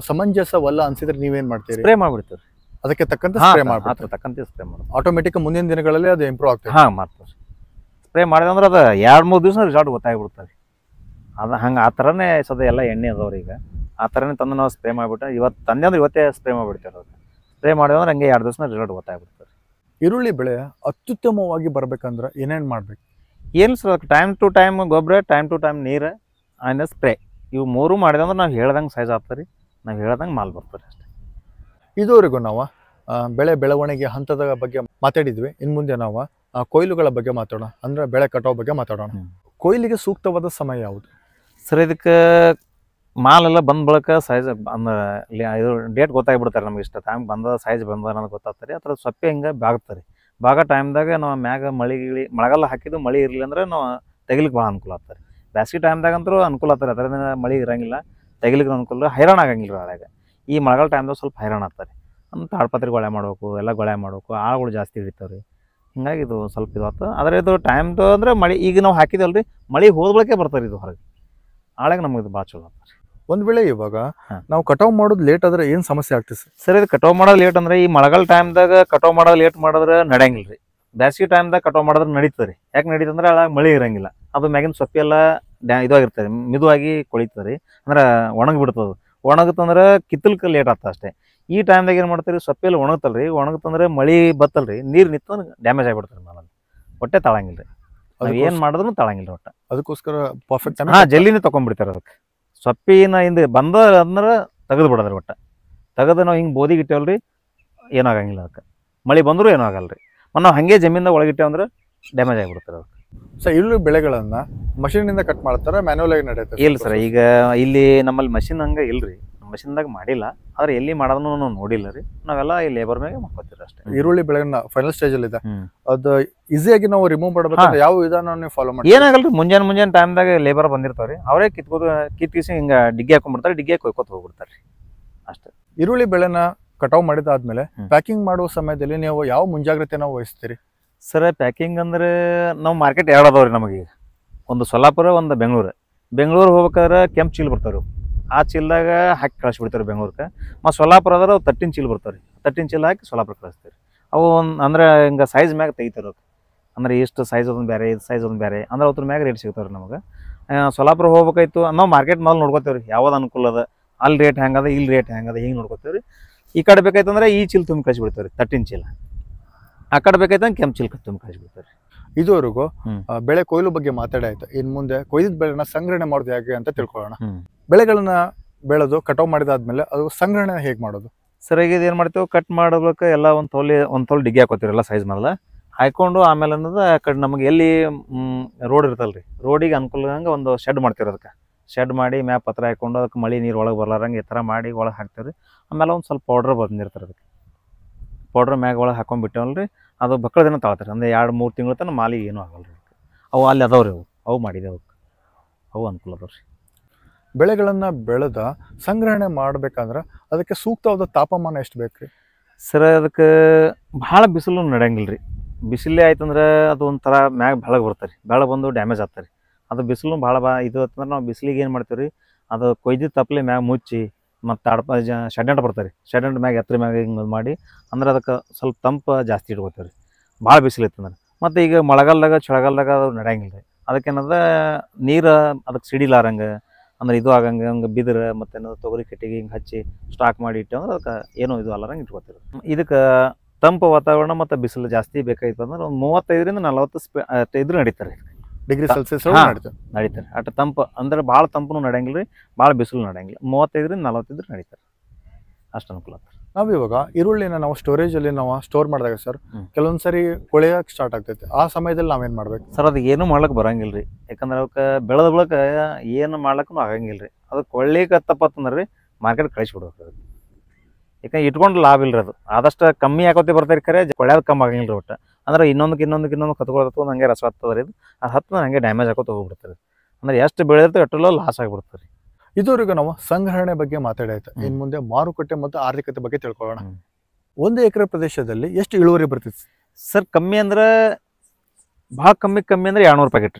S1: ಸಮಂಜಸವಲ್ಲ ಅನ್ಸಿದ್ರೆ ನೀವೇನ್ ಮಾಡ್ತೀರಿ?
S2: ಸ್ಪ್ರೇ ಮಾಡಿಬಿಡ್ತೀವಿ.
S1: ಅದಕ್ಕೆ ತಕ್ಕಂತೆ ಸ್ಪ್ರೇ ಮಾಡ್ಬಿಡ್ತೀವಿ.
S2: ತಕ್ಕಂತೆ ಸ್ಪ್ರೇ ಮಾಡೋದು
S1: ಆಟೋಮೆಟಿಕ್ ಮುಂದಿನ ದಿನಗಳಲ್ಲಿ ಅದು ಇಂಪ್ರೂವ್ ಆಗ್ತದೆ.
S2: ಮಾಡ್ತೀವಿ. ಸ್ಪ್ರೇ ಮಾಡಿದಂದ್ರೆ ಅದು 2-3 ದಿವಸ ರಿಸಲ್ಟ್ ಗೊತ್ತಾಗ್ಬಿಡ್ತಾರೆ. ಅದು ಹಂಗೆ ಆ ಥರನೇ ಎಲ್ಲ ಎಣ್ಣೆ ಅದಾವ್ರಿ ಈಗ ಆ ಥರನೇ ತಂದು ನಾವು ಸ್ಪ್ರೇ ಮಾಡಿಬಿಟ್ಟು ಇವತ್ತು ತಂದೆ ಅಂದ್ರೆ ಇವತ್ತೇ ಸ್ಪ್ರೇ ಮಾಡಿಬಿಡ್ತಾರೆ. ಅದು ಸ್ಪ್ರೇ ಮಾಡಿದ್ರೆ ಹಂಗೆ 2 ದಿವಸ ರಿಸಲ್ಟ್ ಗೊತ್ತಾಗ್ಬಿಡ್ತಾರೆ.
S1: ಈರುಳ್ಳಿ ಬೆಳೆ ಅತ್ಯುತ್ತಮವಾಗಿ ಬರ್ಬೇಕಂದ್ರೆ ಏನೇನು ಮಾಡ್ಬೇಕು?
S2: ಏನು ಸರ್ ಅದಕ್ಕೆ ಟೈಮ್ ಟು ಟೈಮ್ ಗೊಬ್ಬರ, ಟೈಮ್ ಟು ಟೈಮ್ ನೀರು, ಆಮೇಲೆ ಸ್ಪ್ರೇ, ಇವು 3 ಮಾಡಿದಂದ್ರೆ ನಾವು ಹೇಳ್ದಂಗೆ ಸೈಜ್ ಆಗ್ತಾರೆ, ನಾವು ಹೇಳ್ದಂಗೆ ಮಾಲ್ ಬರ್ತಾರೆ ಅಷ್ಟೇ.
S1: ಇದುವರೆಗೂ ನಾವು ಬೆಳೆ ಬೆಳವಣಿಗೆ ಹಂತದ ಬಗ್ಗೆ ಮಾತಾಡಿದ್ವಿ. ಇನ್ನು ಮುಂದೆ ನಾವು ಕೊಯ್ಲುಗಳ ಬಗ್ಗೆ ಮಾತಾಡೋಣ, ಅಂದ್ರೆ ಬೆಳೆ ಕಟಾವು ಬಗ್ಗೆ ಮಾತಾಡೋಣ. ಕೊಯ್ಲಿಗೆ ಸೂಕ್ತವಾದ ಸಮಯ ಯಾವುದು
S2: ಸರ್? ಇದಕ್ಕೆ ಮಾಲೆಲ್ಲ ಬಂದ ಬಳಿಕ ಸೈಜ್ ಅಂದ್ರೆ ಇದು ಡೇಟ್ ಗೊತ್ತಾಗ್ಬಿಡ್ತಾರೆ ನಮ್ಗೆ. ಇಷ್ಟ ಟೈಮ್ ಬಂದ ಸೈಜ್ ಬಂದ ಅನ್ನೋದು ಗೊತ್ತಾಗ್ತಾರೆ. ಆ ಥರ ಸೊಪ್ಪೆ ಹಿಂಗೆ ಬಾಗ್ತಾರೆ. ಬಾಗ ಟೈಮ್ದಾಗ ನಾವು ಮ್ಯಾಗ ಮಳೆಗಾಲ ಹಾಕಿದ್ದು ಮಳೆ ಇರಲಿಲ್ಲ ಅಂದ್ರೆ ನಾವು ತೆಗಿಲಿಕ್ಕೆ ಭಾಳ ಅನುಕೂಲ ಆಗ್ತಾರೆ. ಬ್ಯಾಸಿಗೆ ಟೈಮ್ದಾಗ ಅಂತೂ ಅನುಕೂಲ ಆಗ್ತಾರೆ. ಅದರಿಂದ ಮಳೆ ಇರೋಂಗಿಲ್ಲ, ತೆಗಿಲಿಕ್ಕೆ ಅನುಕೂಲ, ಹೈರಾಣ ಆಗಂಗಿಲ್ಲ ಆಳಾಗ. ಈ ಮಳೆಗಾಲ ಟೈಮ್ದಾಗ ಸ್ವಲ್ಪ ಹೈರಾಣ ಆಗ್ತಾರೆ. ಅಂದ್ರೆ ತಾಡ್ಪತ್ರೆ ಗೊಳೆ ಮಾಡ್ಬೇಕು, ಎಲ್ಲ ಗೊಳೆ ಮಾಡ್ಬೇಕು, ಆಳುಗಳು ಜಾಸ್ತಿ ಹಿಡಿತಾವೆ ರೀ. ಹಿಂಗಾಗಿ ಇದು ಸ್ವಲ್ಪ ಇದು ಆಗ್ತದೆ. ಆದರೆ ಇದು ಟೈಮ್ದು ಅಂದರೆ ಮಳೆ ಈಗ ನಾವು ಹಾಕಿದಲ್ರಿ ಮಳೆ ಹೋದ ಬಳಿಕೆ ಬರ್ತಾರೆ ಇದು ಹೊರಗೆ. ಆಳಾಗ ನಮಗೆ ಇದು ಭಾಳ ಚಲೋ ಆಗ್ತಾರೆ.
S1: ಒಂದು ವೇಳೆ ಇವಾಗ ನಾವು ಕಟಾವು ಮಾಡೋದು ಲೇಟ್ ಆದ್ರೆ ಏನು ಸಮಸ್ಯೆ ಆಗ್ತದೆ
S2: ಸರ್? ಇದು ಕಟಾವು ಮಾಡೋದು ಲೇಟ್ ಅಂದ್ರೆ ಈ ಮಳೆಗಾಲ ಟೈಮ್ದಾಗ ಕಟಾವು ಮಾಡೋದು ಲೇಟ್ ಮಾಡಿದ್ರೆ ನಡೆಯಂಗಿಲ್ಲ ರೀ. ಬ್ಯಾಸಿಗೆ ಟೈಮ್ದಾಗ ಕಟಾವು ಮಾಡಿದ್ರೆ ನಡೀತದೆ ರೀ. ಯಾಕೆ ನಡೀತಂದ್ರೆ ಆಳಾಗ ಮಳೆ ಇರಂಗಿಲ್ಲ. ಅದು ಮ್ಯಾಗಿನ ಸೊಪ್ಪೆಲ್ಲ ಇದಾಗಿರ್ತದೆ, ಮಿದುವಾಗಿ ಕೊಳಿತದೆ ರೀ. ಅಂದ್ರೆ ಒಣಗಿ ಬಿಡ್ತದೆ. ಒಣಗುತ್ತಂದ್ರೆ ಕಿತ್ತಲ್ಕ ಲೇಟ್ ಆಗ್ತದೆ ಅಷ್ಟೇ. ಈ ಟೈಮ್ದಾಗ ಏನು ಮಾಡ್ತಾರೆ, ಸೊಪ್ಪೆಲ್ಲ ಒಣಗುತ್ತಲ್ರಿ. ಒಣಗುತ್ತಂದ್ರೆ ಮಳೆ ಬತ್ತಲ್ರಿ, ನೀರು ನಿಂತು ಡ್ಯಾಮೇಜ್ ಆಗಿಬಿಡ್ತಾರೆ ಮೇಲೆ. ಹೊಟ್ಟೆ ತಾಳಂಗಿಲ್ಲ ರೀ. ನಾವು ಏನು ಮಾಡಿದ್ರು ತಾಳಂಗಿಲ್ಲ ಒಟ್ಟು.
S1: ಅದಕ್ಕೋಸ್ಕರ ಪರ್ಫೆಕ್ಟ್
S2: ಜಲ್ದಿನೇ ತೊಗೊಂಡ್ಬಿಡ್ತಾರೆ ಅದಕ್ಕೆ. ಸೊಪ್ಪಿನ ಹಿಂದೆ ಬಂದ ಅಂದ್ರೆ ತೆಗೆದು ಬಿಡೋದ್ರಿ. ಒಟ್ಟು ತೆಗೆದು ನಾವು ಹಿಂಗೆ ಬೋದಿಗೆ ಇಟ್ಟೇವಲ್ರಿ, ಏನೂ ಆಗಂಗಿಲ್ಲ ಅದಕ್ಕೆ. ಮಳೆ ಬಂದರೂ ಏನೂ ಆಗಲ್ಲ ರೀ. ಮತ್ತು ನಾವು ಹಾಗೆ ಜಮೀನ್ದಾಗ ಒಳಗಿಟ್ಟೇವಂದ್ರೆ ಡ್ಯಾಮೇಜ್ ಆಗಿಬಿಡ್ತಾರೆ ಅದಕ್ಕೆ.
S1: ಸೊ ಈರುಳ್ಳಿ ಬೆಳೆಗಳನ್ನು ಮಷೀನಿಂದ ಕಟ್ ಮಾಡ್ತಾರೆ, ಮ್ಯಾನ್ಯುವಲ್ ಆಗಿ ನಡೆಯುತ್ತೆ?
S2: ಇಲ್ಲ ಸರ್, ಈಗ ಇಲ್ಲಿ ನಮ್ಮಲ್ಲಿ ಮಷಿನ್ ಹಂಗೆ ಇಲ್ರಿ, ಮಷಿನ್ದಾಗ ಮಾಡಿಲ್ಲ. ಆದ್ರೆ ಎಲ್ಲಿ ಮಾಡೋದನ್ನು ನಾವು ನೋಡಿಲ್ಲ ರೀ. ನಾವೆಲ್ಲ ಈ ಲೇಬರ್ ಮ್ಯಾಗೆ ಮಾಡ್ಕೊತೀರಿ ಅಷ್ಟೇ.
S1: ಈರುಳ್ಳಿ ಬೆಳೆಗಳನ್ನ ಫೈನಲ್ ಸ್ಟೇಜ್ ಅಲ್ಲಿ ಇದೆ, ಅದು ಈಸಿಯಾಗಿ ನಾವು ರಿಮೂವ್ ಮಾಡಬೇಕು. ಯಾವ ವಿಧಾನ ನೀವು ಫಾಲೋ ಮಾಡಿ?
S2: ಏನಾಗಲ್ರಿ, ಮುಂಜಾನೆ ಟೈಮ್ದಾಗ ಲೇಬರ್ ಬಂದಿರ್ತಾವ್ರಿ, ಅವರೇ ಕಿತ್ಕಿಸಿ ಹಿಂಗೆ ಡಿಗ್ಗಿ ಹಾಕೊಂಡ್ಬಿಡ್ತಾರೆ, ಡಿಗ್ಗಿ ಕೊಯ್ಕೊತ ಹೋಗ್ಬಿಡ್ತಾರೆ ಅಷ್ಟೇ.
S1: ಈರುಳ್ಳಿ ಬೆಳೆನ ಕಟಾವು ಮಾಡಿದಾದ್ಮೇಲೆ ಪ್ಯಾಕಿಂಗ್ ಮಾಡುವ ಸಮಯದಲ್ಲಿ ನೀವು ಯಾವ ಮುಂಜಾಗ್ರತೆನ ವಹಿಸ್ತೀರಿ
S2: ಸರ್? ಪ್ಯಾಕಿಂಗ್ ಅಂದ್ರೆ ನಾವು ಮಾರ್ಕೆಟ್ 2 ಅದಾವ್ರಿ ನಮಗೆ. ಒಂದು ಸೊಲ್ಲಾಪುರ, ಒಂದು ಬೆಂಗಳೂರು ಹೋಗ್ಬೇಕಾದ್ರೆ ಕೆಂಪು ಚೀಲ ಬರ್ತಾವ್ರಿ. ಆ ಚೀಲದಾಗ ಹಾಕಿ ಕಳಿಸ್ಬಿಡ್ತಾರೆ ಬೆಂಗಳೂರಿಗೆ. ಮತ್ತು ಸೊಲ್ಲಾಪುರ ಆದ್ರೆ 13 ಚೀಲ ಬರ್ತಾವ್ರಿ. 13 ಚೀಲ ಹಾಕಿ ಸೊಲ್ಲಾಪುರ ಕಳಿಸ್ತೀವಿ. ಅವು ಅಂದ್ರೆ ಹಿಂಗೆ ಸೈಜ್ ಮ್ಯಾಗ ತೆಗಿತಾರೆ. ಅಂದ್ರೆ ಎಷ್ಟು ಸೈಜ್ ಅದೊಂದು ಬೇರೆ, ಇದು ಸೈಜ್ ಒಂದು ಬೇರೆ, ಅಂದ್ರೆ ಅದ್ರ ಮ್ಯಾಗ ರೇಟ್ ಸಿಗ್ತಾವ್ರಿ ನಮಗೆ. ಸೊಲ್ಲಾಪುರ ಹೋಗ್ಬೇಕಾಯ್ತು ನಾವು ಮಾರ್ಕೆಟ್ ಮೊದಲು ನೋಡ್ಕೋತೇವ್ರಿ, ಯಾವ್ದು ಅನುಕೂಲ ಅದ, ಅಲ್ಲಿ ರೇಟ್ ಹೆಂಗದ, ಇಲ್ಲಿ ರೇಟ್ ಹೆಂಗದ, ಹಿಂಗೆ ನೋಡ್ಕೋತೇವ್ರಿ. ಈ ಕಡೆ ಬೇಕಾಯ್ತಂದ್ರೆ ಈ ಚೀಲ ತುಂಬಿ ಕಳಿಸ್ಬಿಡ್ತಾವ್ರಿ 13 ಚೀಲ. ಆ ಕಡೆ ಬೇಕಾಯ್ತಂದ್ರೆ ಕೆಂಪು ಚೀಲ ತುಂಬಿ ಕಳಿಸ್ಬಿಡ್ತಾರೆ.
S1: ಇದುವರೆಗೂ ಬೆಳೆ ಕೊಯ್ಲು ಬಗ್ಗೆ ಮಾತಾಡಾಯ್ತು. ಇನ್ನು ಮುಂದೆ ಕೊಯ್ದಿದ ಬೆಳೆನ ಸಂಗ್ರಹಣೆ ಮಾಡೋದು ಹೇಗೆ ಅಂತ ತಿಳ್ಕೊಳ್ಳೋಣ. ಬೆಳೆಗಳನ್ನ ಬೆಳೆದು ಕಟಾವು ಮಾಡಿದಾದ್ಮೇಲೆ ಅದು ಸಂಗ್ರಹಣೆ ಹೇಗೆ ಮಾಡೋದು?
S2: ಸರಿಯಾಗಿ ಏನು ಮಾಡ್ತೇವೆ, ಕಟ್ ಮಾಡೋಕೆ ಎಲ್ಲ ಒಂದು ತೊಲೆ ಡಿಗ್ಗಿ ಹಾಕೋತೀವಿ ಎಲ್ಲ ಸೈಜ್ ಮೇಲೆ ಹಾಕೊಂಡು. ಆಮೇಲೆ ಅನ್ನೋದು ಆ ಕಡೆ ನಮಗೆ ಎಲ್ಲಿ ರೋಡ್ ಇರ್ತಲ್ರಿ, ರೋಡಿಗೆ ಅನುಕೂಲ ಹಂಗೆ ಒಂದು ಶೆಡ್ ಮಾಡ್ತೀವಿ. ಅದಕ್ಕೆ ಶೆಡ್ ಮಾಡಿ ಮ್ಯಾಪ್ ಪತ್ರ ಹಾಕೊಂಡು ಅದಕ್ಕೆ ಮಳೆ ನೀರು ಒಳಗೆ ಬರ್ಲಾರಂಗೆ ಈ ಥರ ಮಾಡಿ ಒಳಗೆ ಹಾಕ್ತೀವಿ. ಆಮೇಲೆ ಒಂದು ಸ್ವಲ್ಪ ಪೌಡ್ರ್ ಬಂದಿರ್ತಾರೆ. ಅದಕ್ಕೆ ಪೌಡ್ರ್ ಮ್ಯಾಗ ಒಳಗೆ ಹಾಕೊಂಡ್ಬಿಟ್ಟವಲ್ರಿ, ಅದು ಬಕ್ಕಳ ದಿನ ತಾಳ್ತಾರೆ. ಅಂದರೆ 2-3 ತಿಂಗಳ ತನಕ ಮಾಲಿಗೆ ಏನೂ ಆಗಲ್ಲ ರೀ. ಅವು ಅಲ್ಲಿ ಅದಾವ್ರಿ, ಅವು ಮಾಡಿದೆ ಅವು ಅನುಕೂಲ ಅದಾವ್ರಿ.
S1: ಬೆಳೆಗಳನ್ನು ಬೆಳೆದ ಸಂಗ್ರಹಣೆ ಮಾಡ್ಬೇಕಂದ್ರೆ ಅದಕ್ಕೆ ಸೂಕ್ತವಾದ ತಾಪಮಾನ ಎಷ್ಟು ಬೇಕು ರೀ
S2: ಸರ್? ಅದಕ್ಕೆ ಭಾಳ ಬಿಸಿಲು ನಡೆಯಂಗಿಲ್ಲ ರೀ. ಬಿಸಿಲೇ ಆಯ್ತಂದ್ರೆ ಅದು ಒಂಥರ ಮ್ಯಾಗ ಬೆಳಗ್ಗೆ ಬರ್ತಾರೆ, ಬೆಳಗ್ಗೆ ಬಂದು ಡ್ಯಾಮೇಜ್ ಆಗ್ತಾರೆ. ಅದು ಬಿಸಿಲು ಭಾಳ ಇದು ಅಂತಂದ್ರೆ ನಾವು ಬಿಸಿಲಿಗೆ ಏನು ಮಾಡ್ತೀವಿ ರೀ, ಅದು ಕೊಯ್ದು ತಪ್ಪಲೆ ಮ್ಯಾಗ ಮುಚ್ಚಿ ಮತ್ತು ಶೆಡ್ ಬರ್ತಾರೆ. ಶೆಡ್ ಮ್ಯಾಗ ಎತ್ತರ ಮ್ಯಾಗ ಹಿಂಗೆ ಮಾಡಿ ಅಂದ್ರೆ ಅದಕ್ಕೆ ಸ್ವಲ್ಪ ತಂಪು ಜಾಸ್ತಿ ಇಟ್ಕೋತೀವಿ ರೀ, ಭಾಳ ಬಿಸಿಲು ಇತ್ತಂದ್ರೆ. ಮತ್ತು ಈಗ ಮಳೆಗಾಲದಾಗ ಚಳಿಗಾಲದಾಗ ಅದು ನಡೆಯಂಗಿಲ್ಲ ರೀ. ಅದಕ್ಕೇನದ ನೀರು ಅದಕ್ಕೆ ಸಿಡಿಲಾರಂಗೆ ಅಂದ್ರೆ ಇದು ಆಗಂಗೆ ಹಂಗೆ ಬಿದಿರು ಮತ್ತು ತೊಗರಿ ಕಟ್ಟಿಗೆ ಹಿಂಗೆ ಹಚ್ಚಿ ಸ್ಟಾಕ್ ಮಾಡಿ ಇಟ್ಟು ಅಂದ್ರೆ ಅದಕ್ಕೆ ಏನೋ ಇದು ಅಲ್ಲರಂಗೆ ಇಟ್ಕೋತೀವಿ. ಇದಕ್ಕೆ ತಂಪು ವಾತಾವರಣ ಮತ್ತು ಬಿಸಿಲು ಜಾಸ್ತಿ ಬೇಕಾಯ್ತು ಅಂದ್ರೆ ಒಂದು 35ರಿಂದ 40 ಇದ್ರೂ ನಡೀತಾರೆ
S1: ಡಿಗ್ರಿ ಸೆಲ್ಸಿಯಸ್
S2: ನಡೀತಾರೆ. ಅಷ್ಟು ತಂಪು ಅಂದ್ರೆ ಭಾಳ ತಂಪು ನಡೆಯಂಗಿಲ್ಲ ರೀ, ಭಾಳ ಬಿಸಿಲು ನಡೆಯಂಗಿಲ್ಲ. 35ರಿಂದ 40 ಇದ್ರೂ ನಡೀತಾರೆ, ಅಷ್ಟು ಅನುಕೂಲ ಆಗ್ತದೆ.
S1: ನಾವು ಇವಾಗ ಈರುಳ್ಳಿನ ನಾವು ಸ್ಟೋರೇಜಲ್ಲಿ ನಾವು ಸ್ಟೋರ್ ಮಾಡಿದಾಗ ಸರ್ ಕೆಲವೊಂದು ಸರಿ ಕೊಳೆಯಕ್ಕೆ ಸ್ಟಾರ್ಟ್ ಆಗ್ತೈತೆ. ಆ ಸಮಯದಲ್ಲಿ ನಾವೇನು ಮಾಡ್ಬೇಕು
S2: ಸರ್? ಅದು ಏನು ಮಾಡ್ಲಿಕ್ಕೆ ಬರಂಗಿಲ್ಲ ರೀ. ಯಾಕಂದ್ರೆ ಅವಕ್ಕೆ ಬೆಳೆದ ಬಳಿಕ ಏನು ಮಾಡ್ಲಿಕ್ಕೂ ಆಗಂಗಿಲ್ಲ ರೀ. ಅದು ಕೊಳ್ಳಿಕ್ಕೆ ತಪ್ಪತ್ತಂದ್ರೆ ರೀ ಮಾರ್ಕೆಟ್ ಕಳಿಸ್ಬಿಡ್ಬೇಕು. ಅದು ಯಾಕಂದ್ರೆ ಇಟ್ಕೊಂಡು ಲಾಭ ಇಲ್ಲ ರೀ. ಅದು ಆದಷ್ಟು ಕಮ್ಮಿ ಹಾಕೋತಿ ಬರ್ತಾರೆ, ಖರೆ ಕೊಳೆಯೋದು ಕಮ್ಮಿ ಆಗಂಗಿಲ್ಲ ರೀ. ಒಟ್ಟು ಅಂದ್ರೆ ಇನ್ನೊಂದು ಕತ್ಕೊಳ್ತದೆ ಹಂಗೆ ರಸ ಹತ್ತದ ರೀ ಅದು ಹತ್ತದ ಹಂಗೆ ಡ್ಯಾಮೇಜ್ ಹಾಕೋತ ಹೋಗ್ಬಿಡ್ತಾರೆ. ಅಂದ್ರೆ ಎಷ್ಟು ಬೆಳೆದಿರ್ತದೆ ಅಷ್ಟೆಲ್ಲ ಲಾಸ್ ಆಗಿಬಿಡ್ತಾರೆ.
S1: ಇದುವರೆಗೂ ನಾವು ಸಂಗ್ರಹಣೆ ಬಗ್ಗೆ ಮಾತಾಡಾಯ್ತು. ಇನ್ನು ಮುಂದೆ ಮಾರುಕಟ್ಟೆ ಮತ್ತು ಆರ್ಥಿಕತೆ ಬಗ್ಗೆ ತಿಳ್ಕೊಳ್ಳೋಣ. 1 ಎಕರೆ ಪ್ರದೇಶದಲ್ಲಿ ಎಷ್ಟು ಇಳುವರಿ ಬರ್ತೈತಿ
S2: ಸರ್? ಕಮ್ಮಿ ಅಂದ್ರೆ ಭಾಳ ಕಮ್ಮಿ ಅಂದ್ರೆ 200 ಪ್ಯಾಕೆಟ್.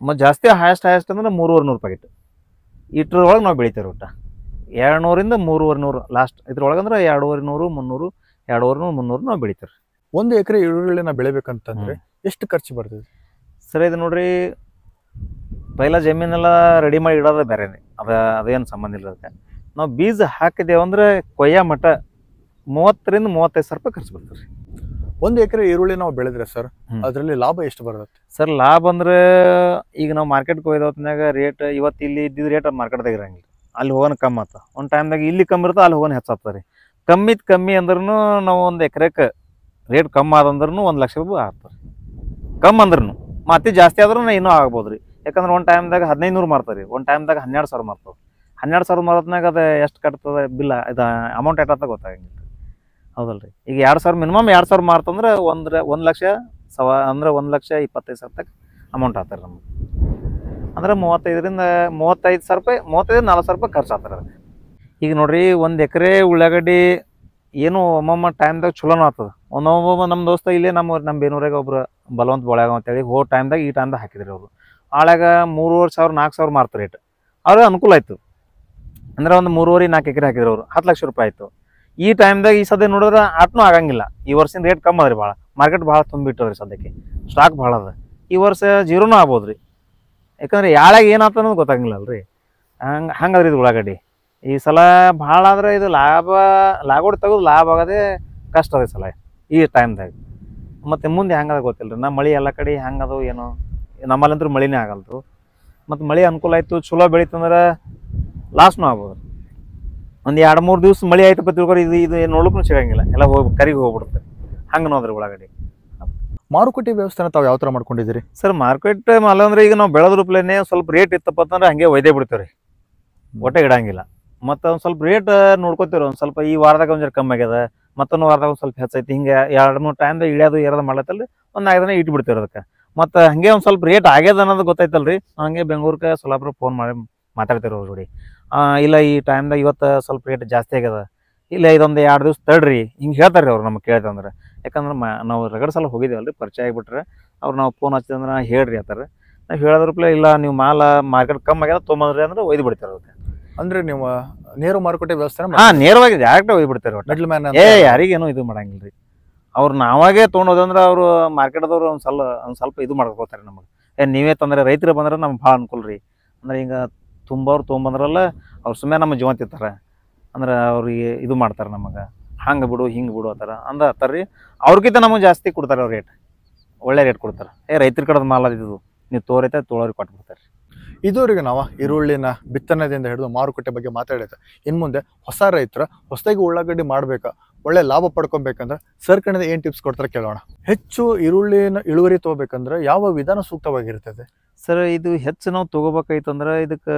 S2: ಮತ್ತು ಜಾಸ್ತಿ ಹೈಯೆಸ್ಟ್ ಅಂದ್ರೆ 300 ಪ್ಯಾಕೆಟ್. ಇಷ್ಟರೊಳಗೆ ನಾವು ಬೆಳಿತೇವೆ ಒಟ್ಟು 200ರಿಂದ 300 ಲಾಸ್ಟ್. ಇದ್ರೊಳಗೆ ಅಂದ್ರೆ 250, 300, 200, 300 ನಾವು ಬೆಳಿತೇವೆ.
S1: 1 ಎಕರೆ ಈರುಳ್ಳಿನ ಬೆಳಿಬೇಕಂತಂದ್ರೆ ಎಷ್ಟು ಖರ್ಚು ಬರ್ತದೆ
S2: ಸರ್? ಇದು ನೋಡ್ರಿ, ಪೈಲ ಜಮೀನೆಲ್ಲ ರೆಡಿ ಮಾಡಿ ಇಡೋದು ಬೇರೆನೆ, ಅದೇನು ಸಂಬಂಧ ಇಲ್ಲ. ಅದಕ್ಕೆ ನಾವು ಬೀಜ ಹಾಕಿದೇವು ಅಂದ್ರೆ ಕೊಯ್ಯ ಮಟ್ಟ 30ರಿಂದ 35 ಸಾವಿರ ರೂಪಾಯಿ ಖರ್ಚು ಬರ್ತದೆ ರೀ.
S1: 1 ಎಕರೆ ಈರುಳ್ಳಿ ನಾವು ಬೆಳೆದ್ರೆ ಸರ್ ಅದರಲ್ಲಿ ಲಾಭ ಎಷ್ಟು ಬರುತ್ತೆ
S2: ಸರ್? ಲಾಭ ಅಂದ್ರೆ ಈಗ ನಾವು ಮಾರ್ಕೆಟ್ಗೆ ಹೋಯ್ದ ಹೊತ್ನಾಗ ರೇಟ್ ಇವತ್ತು ಇಲ್ಲಿ ಇದ್ದಿದ್ದು ರೇಟ್ ಮಾರ್ಕೆಟ್ದಾಗ ಇರಂಗಿಲ್ಲ, ಅಲ್ಲಿ ಹೋಗೋಣ ಕಮ್ಮಿ ಆತ. ಒಂದು ಟೈಮ್ದಾಗ ಇಲ್ಲಿ ಕಮ್ಮಿ ಇರುತ್ತೆ, ಅಲ್ಲಿ ಹೋಗೋಣ ಹೆಚ್ಚಾಗ್ತದೆ ರೀ. ಕಮ್ಮಿ ಅಂದ್ರೂ ನಾವು 1 ಎಕರೆಗೆ ರೇಟ್ ಕಮ್ಮಿ ಆದಂದ್ರೂ 1 ಲಕ್ಷ ರೂಪಾಯಿ ಆಗ್ತದೆ ಕಮ್ಮಿ ಅಂದ್ರೂ. ಮತ್ತೆ ಜಾಸ್ತಿ ಆದ್ರೂ ಇನ್ನೂ ಆಗ್ಬೋದು ರೀ. ಯಾಕಂದ್ರೆ ಒಂದು ಟೈಮ್ದಾಗ 1500 ಮಾರ್ತಾರೆ ರೀ, ಒಂದು ಟೈಮ್ದಾಗ 12,000 ಮಾರ್ತವೆ. 12,000 ಮಾರೋದ್ನಾಗ ಅದು ಎಷ್ಟು ಕಟ್ತದೆ ಬಿಲ್ಲ, ಇದು ಅಮೌಂಟ್ ಎಷ್ಟಾಗ್ತದೆ ಗೊತ್ತಾಗಂಗಿಲ್ಲ. ಹೌದಲ್ಲ ರೀ? ಈಗ 2,000 ಮಿನಿಮಮ್ 2,000 ಮಾರ್ತಂದ್ರೆ 1 ಲಕ್ಷ ಅಂದ್ರೆ 1,25,000 ತಕ್ಕ ಅಮೌಂಟ್ ಆಗ್ತಾರೆ ನಮ್ಗೆ. ಅಂದ್ರೆ 35ರಿಂದ 35,000 ರೂಪಾಯಿ, 35,000-40,000 ರೂಪಾಯಿ ಖರ್ಚು ಆಗ್ತಾರೆ ಅದಕ್ಕೆ. ಈಗ ನೋಡ್ರಿ, 1 ಎಕರೆ ಉಳ್ಳಾಗಡ್ಡಿ ಏನು ಒಮ್ಮೊಮ್ಮ ಟೈಮ್ದಾಗ ಚಲೋನೂ ಆಗ್ತದೆ. ಒಮ್ಮೊಬ್ಬ ನಮ್ಮ ದೋಸ್ತ ಇಲ್ಲೇ ನಮ್ಮ ಬೇನೂರಾಗ ಒಬ್ರು ಬಲವಂತ ಬೋಳ್ಯಾಗ ಅಂತೇಳಿ ಟೈಮ್ದಾಗ ಈ ಟೈಮ್ದಾಗ ಹಾಕಿದ್ರಿ ಅವರು. ಆಳಾಗ 3,500-4,000 ಮಾರ್ತಾರೆ ರೇಟ್. ಅವ್ರಿಗೆ ಅನುಕೂಲ ಆಯಿತು. ಅಂದ್ರೆ ಒಂದು 3.5-4 ಎಕರೆ ಹಾಕಿದ್ರು ಅವರು, 10 ಲಕ್ಷ ರೂಪಾಯಿ ಆಯಿತು. ಈ ಟೈಮ್ದಾಗ ಈ ಸದ್ಯ ನೋಡಿದ್ರೆ ಆಟನೂ ಆಗಂಗಿಲ್ಲ. ಈ ವರ್ಷದ ರೇಟ್ ಕಮ್ಮಿ ಅದ್ರಿ ಭಾಳ, ಮಾರ್ಕೆಟ್ ಭಾಳ ತುಂಬಿಟ್ಟದ್ರಿ ಸದ್ಯಕ್ಕೆ, ಸ್ಟಾಕ್ ಭಾಳ ಅದ. ಈ ವರ್ಷ ಜೀರೋನೂ ಆಗ್ಬೋದು ರೀ. ಯಾಕಂದ್ರೆ ಯಾಳಾಗ ಏನಾಗ್ತದೆ ಅನ್ನೋದು ಗೊತ್ತಾಗಿಲ್ಲ ಅಲ್ರಿ. ಹಂಗದ್ರಿ ಇದು ಉಳ್ಳಾಗಡ್ಡಿ ಈ ಸಲ ಭಾಳ ಆದ್ರೆ ಇದು ಲಾಗೋಡಿ ತೆಗೆದು ಲಾಭ ಆಗೋದೇ ಕಷ್ಟ ಅದ ಈ ಸಲ ಈ ಟೈಮ್ದಾಗ. ಮತ್ತು ಮುಂದೆ ಹೆಂಗದ ಗೊತ್ತಿಲ್ಲ ರೀ. ನಮ್ಮ ಮಳೆ ಎಲ್ಲ ಕಡೆ ಹೆಂಗದು ಏನೋ, ನಮ್ಮಲ್ಲಂತೂ ಮಳಿನೇ ಆಗಲ್ತು. ಮತ್ತು ಮಳೆ ಅನುಕೂಲ ಆಯಿತು, ಚಲೋ ಬೆಳೀತಂದ್ರೆ ಲಾಸ್ನೂ ಆಗ್ಬೋದು. ಒಂದು 2-3 ದಿವಸ ಮಳೆ ಆಯ್ತಪ್ಪ ತಿಳ್ಕೊರಿ, ಇದು ನೋಡಕ್ಕೂ ಸಿಗಂಗಿಲ್ಲ, ಎಲ್ಲ ಕರಿಗೆ ಹೋಗ್ಬಿಡುತ್ತೆ. ಹಂಗೆ ನೋಡ್ರಿ ಉಳ್ಳಾಗಡ್ಡಿ.
S1: ಮಾರುಕಟ್ಟೆ ವ್ಯವಸ್ಥೆನ ತಾವು ಯಾವ ಥರ ಮಾಡ್ಕೊಂಡಿದ್ದೀರಿ
S2: ಸರ್? ಮಾರ್ಕೆಟ್ ಅಲ್ಲಂದ್ರೆ ಈಗ ನಾವು ಬೆಳೆದ ರೂಪಲೇನೆ ಸ್ವಲ್ಪ ರೇಟ್ ಇತ್ತಪ್ಪ ಅಂತಂದ್ರೆ ಹಂಗೆ ಒಯ್ದೇ ಬಿಡ್ತೇವೆ ರೀ, ಒಟ್ಟೆ ಇಡಂಗಿಲ್ಲ. ಮತ್ತು ಒಂದು ಸ್ವಲ್ಪ ರೇಟ್ ನೋಡ್ಕೋತೀವಿ. ಒಂದು ಸ್ವಲ್ಪ ಈ ವಾರದಾಗ ಒಂದು ಕಮ್ಮಿ ಆಗ್ಯದ, ಮತ್ತೊಂದು ವಾರದಾಗ ಒಂದು ಸ್ವಲ್ಪ ಹೆಚ್ಚೈತಿ. ಹಿಂಗೆ 2-3 ಟೈಮ್ದಾಗ ಇಳಿಯೋದು ಏರೋದು ಮಾಡ್ಲತ್ತಲ್ರಿ, ಒಂದು 5 ದಿನ ಇಟ್ಬಿಡ್ತೇವೆ ಅದಕ್ಕೆ. ಮತ್ತು ಹಂಗೆ ಒಂದು ಸ್ವಲ್ಪ ರೇಟ್ ಆಗ್ಯದ ಅನ್ನೋದು ಗೊತ್ತಾಯ್ತಲ್ರಿ, ಹಂಗೆ ಬೆಂಗಳೂರಿಗೆ ಸೊಲ್ಲಾಪುರ ಫೋನ್ ಮಾಡಿ ಮಾತಾಡ್ತೀವಿ ಅವ್ರ ಜೋಡಿ. ಇಲ್ಲ ಈ ಟೈಮ್ದಾಗ ಇವತ್ತು ಸ್ವಲ್ಪ ರೇಟ್ ಜಾಸ್ತಿ ಆಗ್ಯದ, ಇಲ್ಲ ಇದೊಂದು 2 ದಿವಸ ತಡ್ರಿ, ಹಿಂಗೆ ಹೇಳ್ತಾರೆ ಅವ್ರು ನಮಗೆ ಕೇಳ್ತಂದ್ರೆ. ಯಾಕಂದ್ರೆ ನಾವು ರಗಡ್ ಸಲ ಹೋಗಿದ್ದೀವಲ್ರಿ, ಪರಿಚಯ ಆಗಿಬಿಟ್ರೆ ಅವ್ರು ನಾವು ಫೋನ್ ಹಚ್ಚಿದ್ರೆ ಹೇಳ್ರಿ ಅಂತಾರೆ. ನಾವು ಹೇಳೋದ್ರಪ್ಲೆ ಇಲ್ಲ ನೀವು ಮಾರ್ಕೆಟ್ ಕಮ್ಮಿ ಆಗ್ಯದ ತೊಗೊಂಬಂದ್ರಿ ಅಂದ್ರೆ ಒಯ್ದು ಬಿಡ್ತಾರೆ ಅದಕ್ಕೆ.
S1: ಅಂದ್ರೆ ನೀವು ನೇರ ಮಾರುಕಟ್ಟೆ ವ್ಯವಸ್ಥೆ
S2: ನೇರವಾಗಿ ಡೈರೆಕ್ಟ್ ಒಯ್ದು ಬಿಡ್ತಾರೆ.
S1: ಮಿಡ್ಲ್ ಮ್ಯಾನ್
S2: ಯಾರಿಗೇನು ಇದು ಮಾಡಂಗಿಲ್ಲ ರೀ. ಅವ್ರು ನಾವಾಗೇ ತೊಗೊಂಡೋದಂದ್ರೆ ಅವರು ಮಾರ್ಕೆಟ್ದವ್ರು ಒಂದು ಸ್ವಲ್ಪ ಇದು ಮಾಡ್ಕೋತಾರೆ ನಮಗೆ. ನೀವೇ ತಂದ್ರೆ ರೈತರು ಬಂದ್ರೆ ನಮ್ಗೆ ಭಾಳ ಅನುಕೂಲ ರೀ. ಅಂದ್ರೆ ಹಿಂಗೆ ತುಂಬವ್ರು ತೊಗೊಂಬಂದ್ರಲ್ಲ ಅವ್ರು ಸುಮ್ಮನೆ ನಮ್ಮ ಜೀವ ತಿಂತಾರೆ. ಅಂದ್ರೆ ಅವ್ರಿಗೆ ಇದು ಮಾಡ್ತಾರೆ ನಮಗೆ, ಹಂಗೆ ಬಿಡು ಹಿಂಗೆ ಬಿಡು ಆ ಥರ ಅಂತಾರೆ ರೀ. ಅವ್ರಿಗಿಂತ ನಮಗೆ ಜಾಸ್ತಿ ಕೊಡ್ತಾರೆ ಅವ್ರು ರೇಟ್, ಒಳ್ಳೆ ರೇಟ್ ಕೊಡ್ತಾರೆ. ರೈತರ ಕಡೆದ ಮಾಲ್ ಅದು ನೀವು ತೋರೈತೆ ತೊಳೋರಿಗೆ ಕೊಟ್ಬಿಡ್ತಾರೆ.
S1: ಇದುವರೆಗೆ ನಾವು ಈರುಳ್ಳಿನ ಬಿತ್ತನೆದಿಂದ ಹಿಡಿದು ಮಾರುಕಟ್ಟೆ ಬಗ್ಗೆ ಮಾತಾಡೈತೆ. ಇನ್ನು ಮುಂದೆ ಹೊಸ ರೈತರ ಹೊಸದಾಗಿ ಉಳ್ಳಾಗಡ್ಡಿ ಮಾಡ್ಬೇಕಾ, ಒಳ್ಳೆ ಲಾಭ ಪಡ್ಕೊಬೇಕಂದ್ರೆ ಸರ್ ಕಡೆಯಿಂದ ಏನು ಟಿಪ್ಸ್ ಕೊಡ್ತಾರೆ ಕೇಳೋಣ. ಹೆಚ್ಚು ಈರುಳ್ಳಿನ ಇಳುವರಿ ತೊಗೋಬೇಕಂದ್ರೆ ಯಾವ ವಿಧಾನ ಸೂಕ್ತವಾಗಿರ್ತದೆ
S2: ಸರ್? ಇದು ಹೆಚ್ಚು ನಾವು ತೊಗೋಬೇಕಾಯ್ತಂದ್ರೆ ಇದಕ್ಕೆ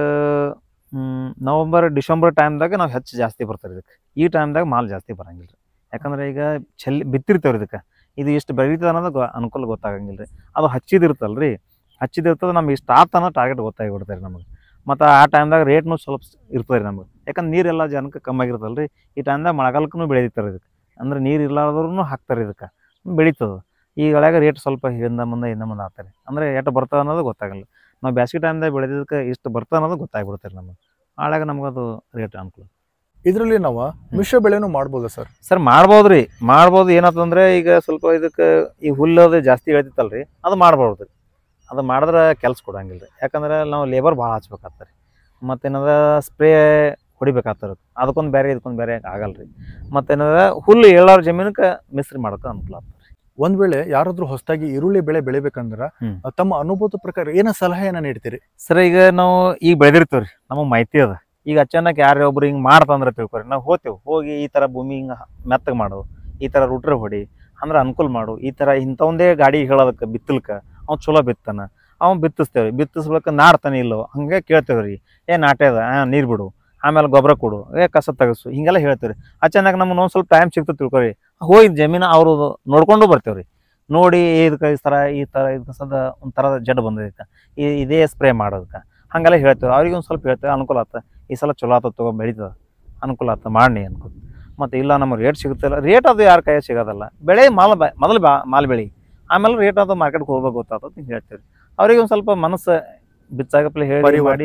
S2: ನವಂಬರ್-ಡಿಸೆಂಬರ್ ಟೈಮ್ದಾಗ ನಾವು ಹೆಚ್ಚು ಜಾಸ್ತಿ ಬರ್ತಾರೆ ಇದಕ್ಕೆ. ಈ ಟೈಮ್ದಾಗ ಮಾಲ್ ಜಾಸ್ತಿ ಬರಂಗಿಲ್ಲ ರೀ. ಯಾಕಂದ್ರೆ ಈಗ ಬಿತ್ತಿರ್ತೇವ್ರಿ ಇದಕ್ಕೆ, ಇದು ಎಷ್ಟು ಬೆಳೀತದೆ ಅನ್ನೋದು ಅನುಕೂಲ ಗೊತ್ತಾಗಂಗಿಲ್ಲ ರೀ. ಅದು ಹಚ್ಚಿದಿರ್ತಲ್ರಿ, ಹಚ್ಚಿದಿರ್ತದೆ ನಮ್ಗೆ ಇಷ್ಟು ಆತನ ಟಾರ್ಗೆಟ್ ಗೊತ್ತಾಗಿಬಿಡ್ತಾರೆ ನಮಗೆ. ಮತ್ತು ಆ ಟೈಮ್ದಾಗ ರೇಟ್ನು ಸ್ವಲ್ಪ ಇರ್ತದೆ ರೀ ನಮಗೆ. ಯಾಕಂದ್ರೆ ನೀರೆಲ್ಲ ಜನಕ್ಕೆ ಕಮ್ಮಿ ಆಗಿರ್ತಲ್ಲ ರೀ. ಈ ಟೈಮ್ದಾಗ ಮಳೆಗಾಲಕ್ಕೂ ಬೆಳೀತಾರೆ ಇದಕ್ಕೆ, ಅಂದ್ರೆ ನೀರು ಇರ್ಲಾರ್ದ್ರೂ ಹಾಕ್ತಾರೆ ಇದಕ್ಕೆ, ಬೆಳೀತದೆ. ಈ ಗಳಾಗ ರೇಟ್ ಸ್ವಲ್ಪ ಹಿಂದೆ ಮುಂದೆ ಆಗ್ತಾರೆ. ಅಂದರೆ ಎಷ್ಟು ಬರ್ತದೆ ಅನ್ನೋದು ಗೊತ್ತಾಗಲ್ಲ. ನಾವು ಬ್ಯಾಸಿಗೆ ಟೈಮ್ದಾಗ ಬೆಳೆದಿದ್ದಕ್ಕೆ ಇಷ್ಟು ಬರ್ತದೆ ಅನ್ನೋದು ಗೊತ್ತಾಗ್ಬಿಡ್ತಾರೆ ನಮಗೆ. ಆಳಾಗ ನಮಗದು ರೇಟ್ ಅನುಕೂಲ.
S1: ಇದರಲ್ಲಿ ನಾವು ಮಿಶ್ರ ಬೆಳೆನೂ ಮಾಡ್ಬೋದಾ ಸರ್?
S2: ಸರ್ ಮಾಡ್ಬೋದು ರೀ, ಮಾಡ್ಬೋದು. ಏನಂತಂದ್ರೆ ಈಗ ಸ್ವಲ್ಪ ಇದಕ್ಕೆ ಈ ಹುಲ್ಲೋದು ಜಾಸ್ತಿ ಹೇಳ್ತಿತ್ತಲ್ಲ ರೀ, ಅದು ಮಾಡ್ಬೋದು ರೀ. ಅದು ಮಾಡಿದ್ರೆ ಕೆಲಸ ಕೊಡಂಗಿಲ್ಲ ರೀ. ಯಾಕಂದ್ರೆ ನಾವು ಲೇಬರ್ ಭಾಳ ಹಚ್ಬೇಕಾಗ್ತಾರೆ. ಮತ್ತೇನಾದ್ರೆ ಸ್ಪ್ರೇ ಹೊಡಿಬೇಕಾಗ್ತಾರೆ, ಅದಕ್ಕೊಂದು ಬೇರೆ ಇದಕ್ಕೊಂದು ಬೇರೆ ಆಗಲ್ಲ ರೀ. ಮತ್ತೇನಾದ್ರೆ ಹುಲ್ಲು ಏಳಾರು ಜಮೀನಕ್ಕೆ ಮಿಶ್ರ ಮಾಡೋಕೆ ಅನುಕೂಲ ಆಗ್ತದೆ.
S1: ಒಂದ್ ವೇಳೆ ಯಾರಾದ್ರೂ ಹೊಸದಾಗಿ ಈರುಳ್ಳಿ ಬೆಳೆ ಬೆಳಿಬೇಕಂದ್ರೆ ತಮ್ಮ ಅನುಭವದ ಪ್ರಕಾರ ಏನ ಸಲಹೆಯನ್ನ ನೀಡ್ತೀರಿ
S2: ಸರ್? ಈಗ ನಾವು ಈಗ ಬೆಳೆದಿರ್ತೀವ್ರಿ, ನಮಗೆ ಮಾಹಿತಿ ಅದ. ಈಗ ಅಚಾನಕ್ ಯಾರೇ ಒಬ್ರು ಹಿಂಗೆ ಮಾಡ್ತಂದ್ರೆ ತಿಳ್ಕೊರಿ, ನಾವು ಹೋಗಿ ಈ ಥರ ಭೂಮಿ ಹಿಂಗೆ ಮೆತ್ತಗೆ ಮಾಡು, ಈ ಥರ ರೂಟ್ರ್ ಹೊಡಿ ಅಂದ್ರೆ ಅನುಕೂಲ ಮಾಡು, ಈ ಥರ ಇಂಥವಂದೇ ಗಾಡಿ ಹೇಳೋದಕ್ಕೆ ಬಿತ್ತಲ್ಕ ಅವ್ನು ಚಲೋ ಬಿತ್ತಾನ, ಅವ್ನು ಬಿತ್ತಿಸ್ತೇವೆ, ಬಿತ್ತಿಸ್ಬೇಕು ನಾಡ್ತಾನೆ ಇಲ್ಲೋ ಹಂಗೆ ಕೇಳ್ತೇವ್ರಿ. ನಾಟ್ಯದ ನೀರು ಬಿಡು, ಆಮೇಲೆ ಗೊಬ್ಬರ ಕೊಡು, ಕಸ ತೆಗಸು, ಹಿಂಗೆಲ್ಲ ಹೇಳ್ತೇವೆ ರೀ. ಅಚಾನಕ್ ನಮ್ಗೆ ಒಂದು ಸ್ವಲ್ಪ ಟೈಮ್ ಸಿಗ್ತದೆ ತಿಳ್ಕೊರಿ, ಹೋಗಿ ಜಮೀನು ಅವರು ನೋಡ್ಕೊಂಡು ಬರ್ತೇವೆ ರೀ. ನೋಡಿ ಇದಕ್ಕೆ ಇದಕ್ಕೆ ಸದ ಒಂಥರ ಜಡ್ ಬಂದೈತೆ ಇದೇ ಸ್ಪ್ರೇ ಮಾಡೋದಕ್ಕೆ ಹಾಗೆಲ್ಲ ಹೇಳ್ತೇವೆ ಅವ್ರಿಗೆ ಒಂದು ಸ್ವಲ್ಪ ಹೇಳ್ತೇವೆ ಅನುಕೂಲ ಆತ ಈ ಸಲ ಚಲೋ ಆತ ತಗೋ ಬೆಳೀತದೆ ಅನುಕೂಲ ಆತ ಮಾಡಿ ಅನ್ಕೋ ಮತ್ತು ಇಲ್ಲ ನಮಗೆ ರೇಟ್ ಸಿಗುತ್ತಿಲ್ಲ ರೇಟ್ ಅದು ಯಾರ ಕೈ ಸಿಗೋದಲ್ಲ ಬೆಳೆ ಮೊದಲು ಮಾಲ್ ಬೆಳಿ ಆಮೇಲೆ ರೇಟ್ ಅದು ಮಾರ್ಕೆಟ್ಗೆ ಹೋಗ್ಬೇಕು ಗೊತ್ತಾಗ್ತದೆ ಹಿಂಗೆ ಹೇಳ್ತೀವಿ ಅವ್ರಿಗೆ ಒಂದು ಸ್ವಲ್ಪ ಮನಸ್ಸು ಬಿಚ್ಚಾಗಪ್ಲೆ ಹೇಳಿ ಮಾಡಿ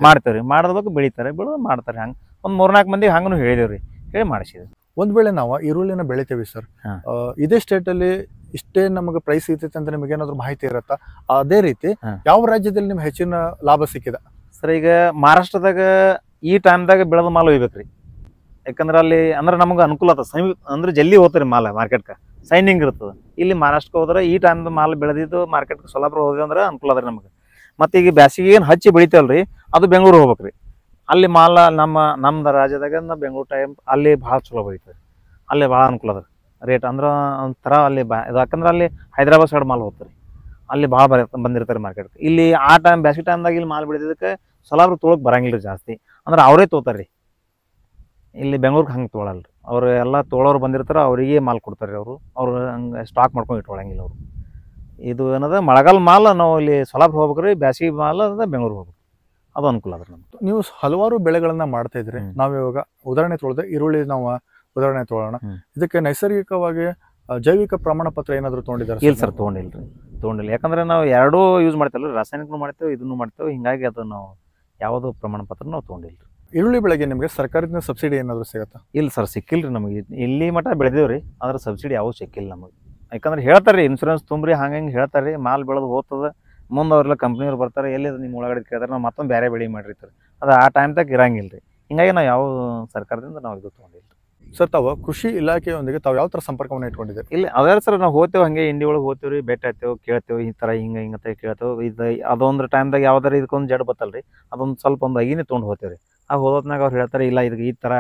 S2: ಮಾಡ್ತೇವೆ ರೀ ಮಾಡೋದಕ್ಕೆ ಬೆಳಿತಾರೆ ಬೆಳೆದು ಮಾಡ್ತಾರೆ ಹಂಗೆ ಒಂದು 3-4 ಮಂದಿ ಹಂಗೂ ಹೇಳಿದೇವ್ರಿ ಹೇಳಿ ಮಾಡಿಸಿದ್ವಿ.
S1: ಒಂದ್ ವೇಳೆ ನಾವು ಈರುಳ್ಳಿನ ಬೆಳಿತೇವಿ ಸರ್, ಇದೇ ಸ್ಟೇಟ್ ಅಲ್ಲಿ ಇಷ್ಟೇ ನಮಗೆ ಪ್ರೈಸ್ ಸಿಗ್ತೈತೆ ಅಂತ ನಿಮಗೆ ಏನಾದ್ರು ಮಾಹಿತಿ ಇರತ್ತಾ? ಅದೇ ರೀತಿ ಯಾವ ರಾಜ್ಯದಲ್ಲಿ ನಿಮ್ಗೆ ಹೆಚ್ಚಿನ ಲಾಭ ಸಿಕ್ಕಿದ?
S2: ಸರ್ ಈಗ ಮಹಾರಾಷ್ಟ್ರದಾಗ ಈ ಟೈಮ್ದಾಗ ಬೆಳೆದ ಮಾಲ್ ಒಯ್ಬೇಕ್ರಿ, ಯಾಕಂದ್ರೆ ಅಲ್ಲಿ ಅಂದ್ರೆ ನಮಗೆ ಅನುಕೂಲ ಆತ ಅಂದ್ರೆ ಜಲ್ದಿ ಹೋಗ್ತಾರೆ ಮಾಲ್ ಮಾರ್ಕೆಟ್ಗೆ ಸೈನಿಂಗ್ ಇರ್ತದೆ. ಇಲ್ಲಿ ಮಹಾರಾಷ್ಟ್ರಕ್ಕೆ ಹೋದ್ರೆ ಈ ಟೈಮ್ದು ಮಾಲ್ ಬೆಳೆದಿದ್ದು ಮಾರ್ಕೆಟ್ಗೆ ಸೊಲ್ಲಾಪುರ ಹೋದ್ವಿ ಅಂದ್ರೆ ಅನುಕೂಲ ಅದ ನಮಗೆ. ಮತ್ತು ಈಗ ಬ್ಯಾಸಿಗೆ ಏನು ಹಚ್ಚಿ ಬೆಳಿತೇವಲ್ರಿ ಅದು ಬೆಂಗಳೂರು ಹೋಗ್ಬೇಕ್ರಿ. ಅಲ್ಲಿ ಮಾಲ ನಮ್ದು ರಾಜ್ಯದಾಗ ಬೆಂಗಳೂರು ಟೈಮ್ ಅಲ್ಲಿ ಭಾಳ ಚಲೋ ಬೆಳಿತದೆ, ಅಲ್ಲಿ ಭಾಳ ಅನುಕೂಲ ಅದ ರೇಟ್ ಅಂದ್ರೆ ಒಂಥರ ಅಲ್ಲಿ ಯಾಕಂದ್ರೆ ಅಲ್ಲಿ ಹೈದ್ರಾಬಾದ್ ಸೈಡ್ ಮಾಲ್ ಹೋಗ್ತಾರೆ, ಅಲ್ಲಿ ಭಾಳ ಬಂದಿರ್ತಾರೆ ಮಾರ್ಕೆಟ್ಗೆ. ಇಲ್ಲಿ ಆ ಟೈಮ್ ಬ್ಯಾಸಿಗೆ ಟೈಮ್ದಾಗ ಇಲ್ಲಿ ಮಾಲ್ ಬೆಳೆದಿದ್ದಕ್ಕೆ ಸೊಲ್ಲಾಪುರ ತೊಳಕ್ಕೆ ಬರಂಗಿಲ್ಲ ರೀ ಜಾಸ್ತಿ, ಅಂದ್ರೆ ಅವರೇ ತೋತಾರೆ ರೀ. ಇಲ್ಲಿ ಬೆಂಗ್ಳೂರ್ಗೆ ಹಂಗೆ ತೊಗೊಳಲ್ರಿ, ಅವರು ಎಲ್ಲ ತೊಗೊಳೋರು ಬಂದಿರ್ತಾರೆ ಅವರಿಗೆ ಮಾಲ್ ಕೊಡ್ತಾರೆ ರೀ. ಅವರು ಹಂಗೆ ಸ್ಟಾಕ್ ಮಾಡ್ಕೊಂಡು ಇಟ್ಕೊಳಂಗಿಲ್ಲ ಅವರು. ಇದು ಏನದ ಮಳೆಗಾಲ ಮಾಲ್ ನಾವು ಇಲ್ಲಿ ಸೊಲ್ಲಾಪುರ ಹೋಗ್ಬೇಕ್ರಿ, ಬ್ಯಾಸಿಗೆ ಮಾಲ್ ಅದ ಬೆಂಗಳೂರು ಹೋಗ್ಬೇಕು, ಅದು ಅನುಕೂಲ ಅದ ನಮ್ಗೆ.
S1: ನೀವು ಹಲವಾರು ಬೆಳೆಗಳನ್ನ ಮಾಡ್ತಾ ಇದ್ರಿ, ನಾವು ಇವಾಗ ಉದಾಹರಣೆ ತೊಗೊಳ್ದೆ ಈರುಳ್ಳಿ ನಾವು ಉದಾಹರಣೆ ತೊಗೊಳ್ಳೋಣ. ಇದಕ್ಕೆ ನೈಸರ್ಗಿಕವಾಗಿ ಜೈವಿಕ ಪ್ರಮಾಣ ಪತ್ರ ಏನಾದ್ರು ತೊಗೊಂಡಿದ್ದಾರೆ?
S2: ಇಲ್ಲ ಸರ್, ತೊಗೊಂಡಿಲ್ಲ. ಯಾಕಂದ್ರೆ ನಾವು ಎರಡೂ ಯೂಸ್ ಮಾಡ್ತೇವೆ, ರಾಸಾಯನಿಕನು ಮಾಡ್ತೇವೆ ಇದನ್ನು ಮಾಡ್ತೇವೆ, ಹಿಂಗಾಗಿ ಅದು ನಾವು ಯಾವುದೋ ಪ್ರಮಾಣ ಪತ್ರ ನಾವು ತೊಗೊಂಡಿಲ್ಲ.
S1: ಈರುಳ್ಳಿ ಬೆಳೆಗೆ ನಿಮಗೆ ಸರ್ಕಾರದಿಂದ ಸಬ್ಸಿಡಿ ಏನಾದ್ರು ಸಿಗುತ್ತಾ?
S2: ಇಲ್ಲ ಸರ್, ಸಿಕ್ಕಿಲ್ರಿ ನಮಗೆ. ಇಲ್ಲಿ ಮಟ್ಟ ಬೆಳೆದೇವ್ರಿ, ಆದ್ರೆ ಸಬ್ಸಿಡಿ ಯಾವ ಸಿಕ್ಕಿಲ್ಲ ನಮಗೆ. ಯಾಕಂದ್ರೆ ಹೇಳ್ತಾರೆ ರೀ ಇನ್ಸೂರೆನ್ಸ್ ತುಂಬ್ರಿ ಹಂಗೆ ಹೇಳ್ತಾರೆ ರೀ, ಮಾಲ್ ಬೆಳೆದು ಹೋಗ್ತದೆ ಮುಂದೆ ಅವ್ರೆಲ್ಲ ಕಂಪ್ನಿಯವ್ರು ಬರ್ತಾರೆ, ಎಲ್ಲಿ ನಿಮ್ಮ ಒಳಗಡೆ ಕೇಳ್ತಾರೆ, ನಾವು ಮತ್ತೊಂದು ಬೇರೆ ಬೆಳೆ ಮಾಡಿರ್ತಾರೆ, ಅದು ಆ ಟೈಮ್ದಾಗ ಇರಂಗಿಲ್ಲ ರೀ. ಹಿಂಗಾಗಿ ನಾವು ಯಾವ ಸರ್ಕಾರದಿಂದ ನಾವು ಇದು ತೊಗೊಂಡಿಲ್ಲ.
S1: ಸರ್, ತಾವು ಕೃಷಿ ಇಲಾಖೆಯೊಂದಿಗೆ ತಾವು ಯಾವ ಥರ ಸಂಪರ್ಕವನ್ನು ಇಟ್ಕೊಂಡಿದ್ದೀರಿ?
S2: ಇಲ್ಲ ಅದೇ ಸರ್, ನಾವು ಹೋಗ್ತೇವೆ ಹಂಗೆ ಇಂಡಿ ಒಳಗೆ ಹೋಗ್ತೇವೆ ರೀ, ಭೇಟಿ ಆಗ್ತೇವೆ, ಕೇಳ್ತೇವೆ ಈ ಥರ ಹಿಂಗಂತ ಕೇಳ್ತೇವೆ. ಇದು ಅದೊಂದು ಟೈಮ್ದಾಗ ಯಾವ್ದಾರು ಇದಕ್ಕೊಂದು ಜಡ್ ಬತ್ತಲ್ಲ ರೀ, ಅದೊಂದು ಸ್ವಲ್ಪ ಒಂದು ಅಗಿನೇ ತೊಗೊಂಡು ಹೋಗ್ತೇವೆ ರೀ. ಆ ಹೋದ್ನಾಗ ಅವ್ರು ಹೇಳ್ತಾರೆ ಇಲ್ಲ ಇದಕ್ಕೆ ಈ ಥರ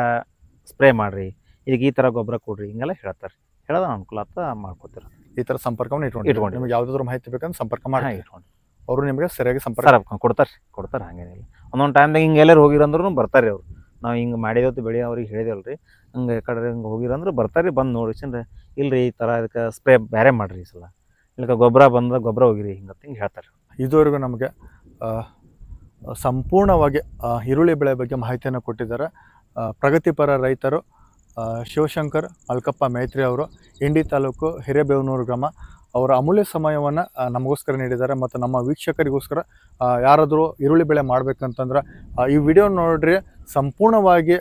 S2: ಸ್ಪ್ರೇ ಮಾಡಿರಿ, ಇದಕ್ಕೆ ಈ ಥರ ಗೊಬ್ಬರ ಕೊಡ್ರಿ, ಹಿಂಗೆಲ್ಲ ಹೇಳ್ತಾರೆ. ಹೇಳೋದು ಅನುಕೂಲ ಅಂತ ಮಾಡ್ಕೊತಾರೆ.
S1: ಈ ಥರ ಸಂಪರ್ಕವನ್ನು ಇಟ್ಕೊಂಡು ನಿಮ್ಗೆ ಯಾವುದಾದ್ರು ಮಾಹಿತಿ ಬೇಕಂದ್ರೆ ಸಂಪರ್ಕ ಮಾಡಿ ಇಟ್ಕೊಂಡು ಅವರು ನಿಮಗೆ ಸರಿಯಾಗಿ ಸಂಪರ್ಕ
S2: ಕೊಡ್ತಾರೆ. ಹಂಗೇನಿಲ್ಲ, ಒಂದೊಂದು ಟೈಮ್ದಾಗ ಹಿಂಗೆ ಎಲ್ಲರೂ ಹೋಗಿರಂದ್ರೂ ಬರ್ತಾರೆ ಅವರು. ನಾವು ಹಿಂಗೆ ಮಾಡಿದವತ್ತು ಬೆಳೆ ಅವ್ರಿಗೆ ಹೇಳಿದೇವಲ್ರಿ, ಹಂಗೆ ಕಡೆ ಹಿಂಗೆ ಹೋಗಿರಂದ್ರೆ ಬರ್ತಾರೆ, ಬಂದು ನೋಡಿಸಿಂದ್ರೆ ಇಲ್ರಿ ಈ ಥರ ಇದಕ್ಕೆ ಸ್ಪ್ರೇ ಬೇರೆ ಮಾಡಿರಿ ಈ ಸಲ, ಇಲ್ಲ ಗೊಬ್ಬರ ಹೋಗಿರಿ ಹಿಂಗೆ ಹೇಳ್ತಾರೆ.
S1: ಇದುವರೆಗೂ ನಮಗೆ ಸಂಪೂರ್ಣವಾಗಿ ಈರುಳ್ಳಿ ಬೆಳೆ ಬಗ್ಗೆ ಮಾಹಿತಿಯನ್ನು ಕೊಟ್ಟಿದ್ದಾರೆ ಪ್ರಗತಿಪರ ರೈತರು ಶಿವಶಂಕರ್ ಮಲ್ಕಪ್ಪ ಮೇತ್ರಿ ಅವರು, ಇಂಡಿ ತಾಲೂಕು ಹಿರೇಬೇವನೂರು ಗ್ರಾಮ. ಅವರ ಅಮೂಲ್ಯ ಸಮಯವನ್ನು ನಮಗೋಸ್ಕರ ನೀಡಿದ್ದಾರೆ ಮತ್ತು ನಮ್ಮ ವೀಕ್ಷಕರಿಗೋಸ್ಕರ ಯಾರಾದರೂ ಈರುಳ್ಳಿ ಬೆಳೆ ಮಾಡಬೇಕಂತಂದ್ರೆ ಈ ವಿಡಿಯೋ ನೋಡ್ರಿ, ಸಂಪೂರ್ಣವಾಗಿ